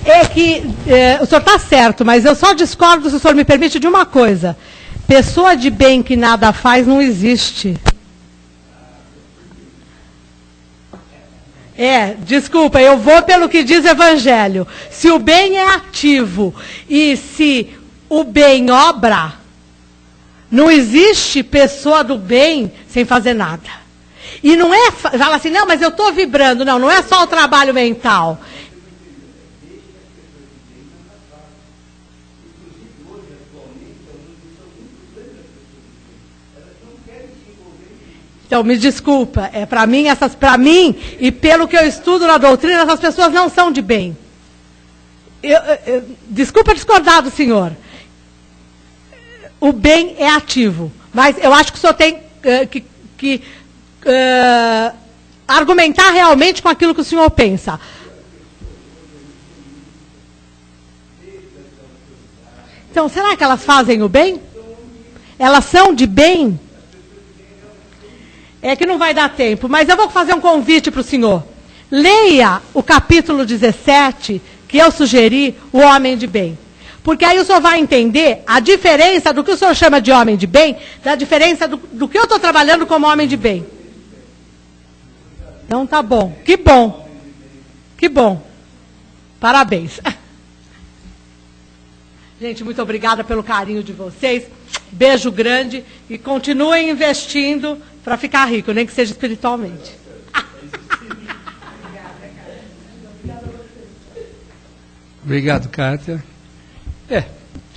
É que o senhor está certo, mas eu só discordo, se o senhor me permite, de uma coisa. Pessoa de bem que nada faz não existe. Desculpa, eu vou pelo que diz o Evangelho. Se o bem é ativo e se o bem obra, não existe pessoa do bem sem fazer nada. E não é, fala assim, não, mas eu estou vibrando. Não, não é só o trabalho mental. Então, me desculpa, para mim, e pelo que eu estudo na doutrina, essas pessoas não são de bem. Desculpa discordar do senhor. O bem é ativo, mas eu acho que o senhor tem que argumentar realmente com aquilo que o senhor pensa. Então, será que elas fazem o bem? Elas são de bem? É que não vai dar tempo, mas eu vou fazer um convite para o senhor. Leia o capítulo 17, que eu sugeri, o homem de bem. Porque aí o senhor vai entender a diferença do que o senhor chama de homem de bem, da diferença do que eu estou trabalhando como homem de bem. Então tá bom. Que bom. Que bom. Parabéns. Gente, muito obrigada pelo carinho de vocês. Beijo grande e continuem investindo para ficar rico, nem que seja espiritualmente. Obrigado, Kátia. É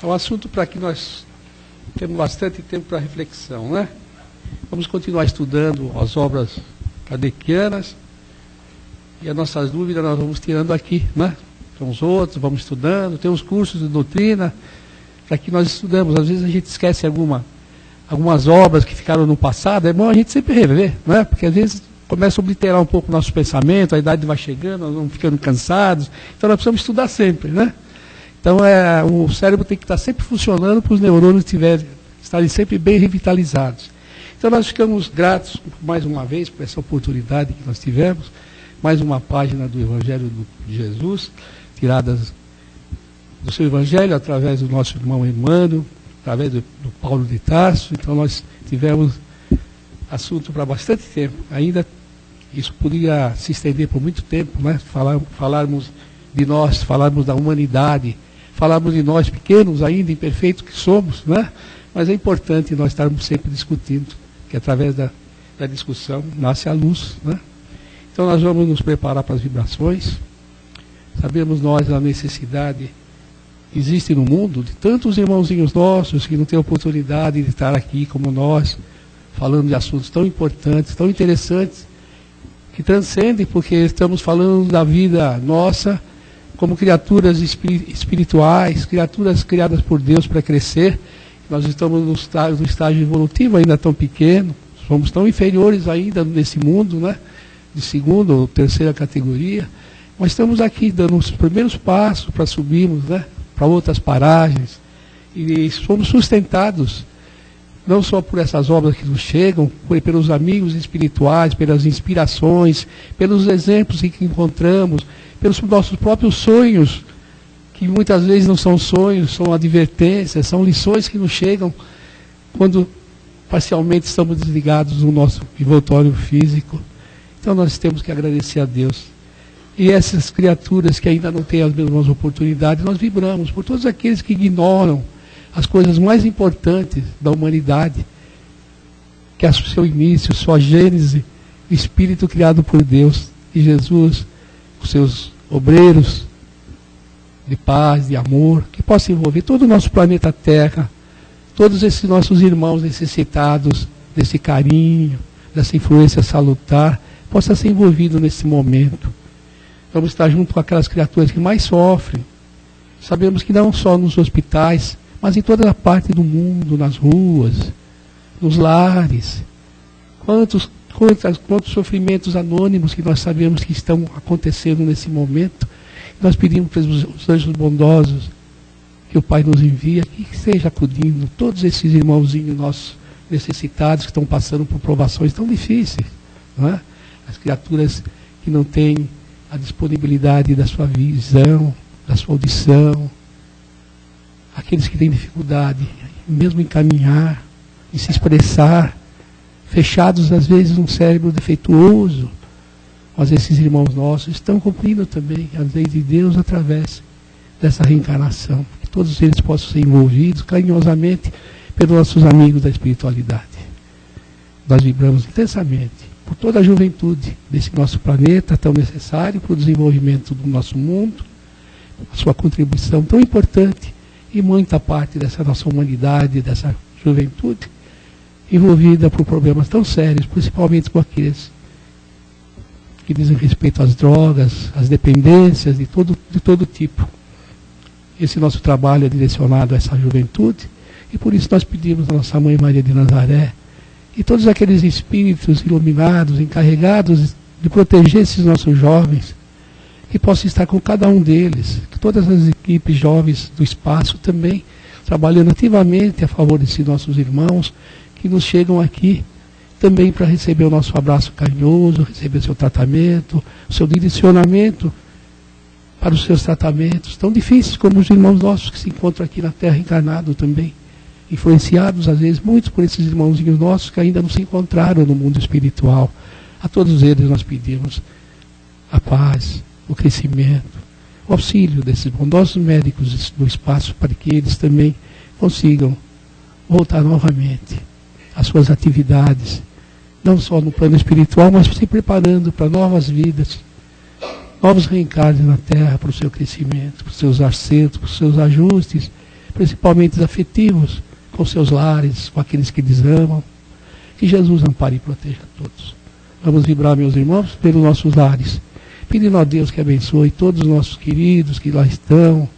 um assunto para que nós temos bastante tempo para reflexão, né? Vamos continuar estudando as obras kardecianas e as nossas dúvidas nós vamos tirando aqui, né? Com os outros, vamos estudando, tem os cursos de doutrina, para que nós estudamos. Às vezes a gente esquece algumas obras que ficaram no passado, é bom a gente sempre rever, né? Porque às vezes começa a obliterar um pouco o nosso pensamento, a idade vai chegando, nós vamos ficando cansados, então nós precisamos estudar sempre, né? Então o cérebro tem que estar sempre funcionando para os neurônios estarem sempre bem revitalizados. Então nós ficamos gratos mais uma vez por essa oportunidade que nós tivemos, mais uma página do Evangelho de Jesus, tiradas do seu Evangelho através do nosso irmão Emmanuel, através do Paulo de Tarso. Então nós tivemos assunto para bastante tempo. Ainda isso poderia se estender por muito tempo, né? Falarmos de nós, falarmos da humanidade, falarmos de nós pequenos ainda, imperfeitos que somos, né? Mas é importante nós estarmos sempre discutindo, que através da discussão nasce a luz, né? Então nós vamos nos preparar para as vibrações. Sabemos nós a necessidade que existe no mundo de tantos irmãozinhos nossos que não têm oportunidade de estar aqui como nós, falando de assuntos tão importantes, tão interessantes, que transcendem, porque estamos falando da vida nossa como criaturas espirituais, criaturas criadas por Deus para crescer. Nós estamos no estágio evolutivo ainda tão pequeno, somos tão inferiores ainda nesse mundo, né? De segunda ou terceira categoria, mas estamos aqui dando os primeiros passos para subirmos, né? Para outras paragens, e somos sustentados não só por essas obras que nos chegam, pelos amigos espirituais, pelas inspirações, pelos exemplos que encontramos, pelos nossos próprios sonhos que muitas vezes não são sonhos, são advertências, são lições que nos chegam quando parcialmente estamos desligados do nosso envoltório físico. Então nós temos que agradecer a Deus. E essas criaturas que ainda não têm as mesmas oportunidades, nós vibramos por todos aqueles que ignoram as coisas mais importantes da humanidade, que é o seu início, sua gênese, o espírito criado por Deus, e Jesus, os seus obreiros de paz, de amor, que possa envolver todo o nosso planeta Terra, todos esses nossos irmãos necessitados desse carinho, dessa influência salutar, possa ser envolvido nesse momento. Vamos estar junto com aquelas criaturas que mais sofrem. Sabemos que não só nos hospitais, mas em toda a parte do mundo, nas ruas, nos lares. Quantos sofrimentos anônimos que nós sabemos que estão acontecendo nesse momento. Nós pedimos para os anjos bondosos que o Pai nos envia, que esteja acudindo todos esses irmãozinhos nossos necessitados que estão passando por provações tão difíceis, não é? As criaturas que não têm a disponibilidade da sua visão, da sua audição, aqueles que têm dificuldade mesmo em caminhar, em se expressar, fechados às vezes num cérebro defeituoso. Mas esses irmãos nossos estão cumprindo também a lei de Deus através dessa reencarnação. Que todos eles possam ser envolvidos carinhosamente pelos nossos amigos da espiritualidade. Nós vibramos intensamente por toda a juventude desse nosso planeta tão necessário para o desenvolvimento do nosso mundo, a sua contribuição tão importante, e muita parte dessa nossa humanidade, dessa juventude, envolvida por problemas tão sérios, principalmente com aqueles que dizem respeito às drogas, às dependências de todo tipo. Esse nosso trabalho é direcionado a essa juventude, e por isso nós pedimos a nossa Mãe Maria de Nazaré e todos aqueles espíritos iluminados, encarregados de proteger esses nossos jovens, que possam estar com cada um deles, que todas as equipes jovens do espaço também, trabalhando ativamente a favor desses nossos irmãos, que nos chegam aqui também para receber o nosso abraço carinhoso, receber o seu tratamento, o seu direcionamento para os seus tratamentos, tão difíceis como os irmãos nossos que se encontram aqui na Terra encarnados também, influenciados às vezes muito por esses irmãozinhos nossos que ainda não se encontraram no mundo espiritual. A todos eles nós pedimos a paz, o crescimento, o auxílio desses bondosos médicos do espaço para que eles também consigam voltar novamente às suas atividades, não só no plano espiritual, mas se preparando para novas vidas, novos reencarnes na Terra, para o seu crescimento, para os seus acertos, para os seus ajustes, principalmente afetivos, com seus lares, com aqueles que eles amam. Que Jesus ampare e proteja todos. Vamos vibrar, meus irmãos, pelos nossos lares, pedindo a Deus que abençoe todos os nossos queridos que lá estão.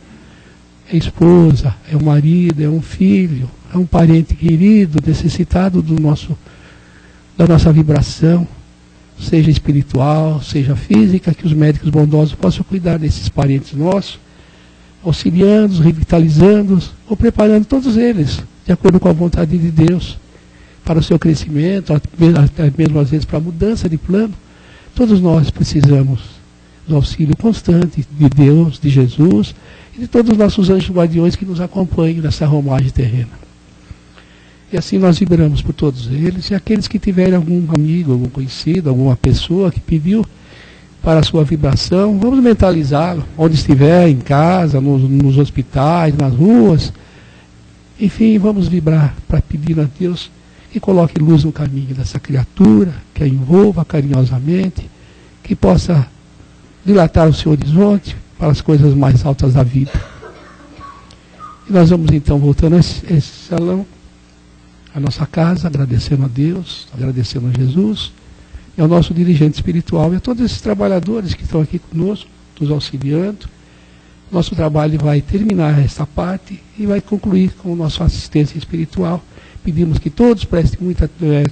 É esposa, é um marido, é um filho, é um parente querido, necessitado da nossa vibração, seja espiritual, seja física, que os médicos bondosos possam cuidar desses parentes nossos, auxiliando-os, revitalizando-os, ou preparando todos eles, de acordo com a vontade de Deus, para o seu crescimento, até mesmo às vezes para a mudança de plano. Todos nós precisamos do auxílio constante de Deus, de Jesus, e de todos os nossos anjos guardiões que nos acompanham nessa romagem terrena. E assim nós vibramos por todos eles, e aqueles que tiverem algum amigo, algum conhecido, alguma pessoa que pediu para a sua vibração, vamos mentalizá-lo, onde estiver, em casa, nos hospitais, nas ruas. Enfim, vamos vibrar para pedir a Deus que coloque luz no caminho dessa criatura, que a envolva carinhosamente, que possa dilatar o seu horizonte para as coisas mais altas da vida. E nós vamos então voltando a esse salão, a nossa casa, agradecendo a Deus, agradecendo a Jesus, e ao nosso dirigente espiritual, e a todos esses trabalhadores que estão aqui conosco, nos auxiliando. Nosso trabalho vai terminar esta parte e vai concluir com a nossa assistência espiritual. Pedimos que todos prestem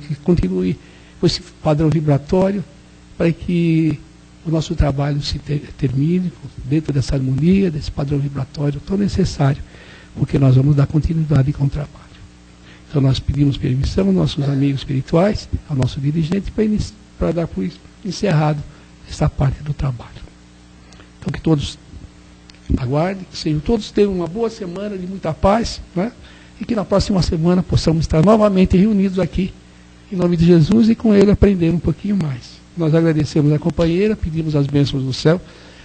que continue com esse padrão vibratório, para que o nosso trabalho se termine dentro dessa harmonia, desse padrão vibratório tão necessário, porque nós vamos dar continuidade com o trabalho. Então nós pedimos permissão aos nossos amigos espirituais, ao nosso dirigente, para dar por encerrado essa parte do trabalho. Então que todos aguarde, que todos tenham uma boa semana de muita paz, né? E que na próxima semana possamos estar novamente reunidos aqui, em nome de Jesus, e com ele aprender um pouquinho mais. Nós agradecemos a companheira, pedimos as bênçãos do céu,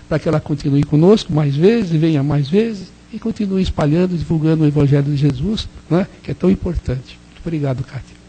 para que ela continue conosco mais vezes, venha mais vezes, e continue espalhando, divulgando o Evangelho de Jesus, né? Que é tão importante. Muito obrigado, Cátia.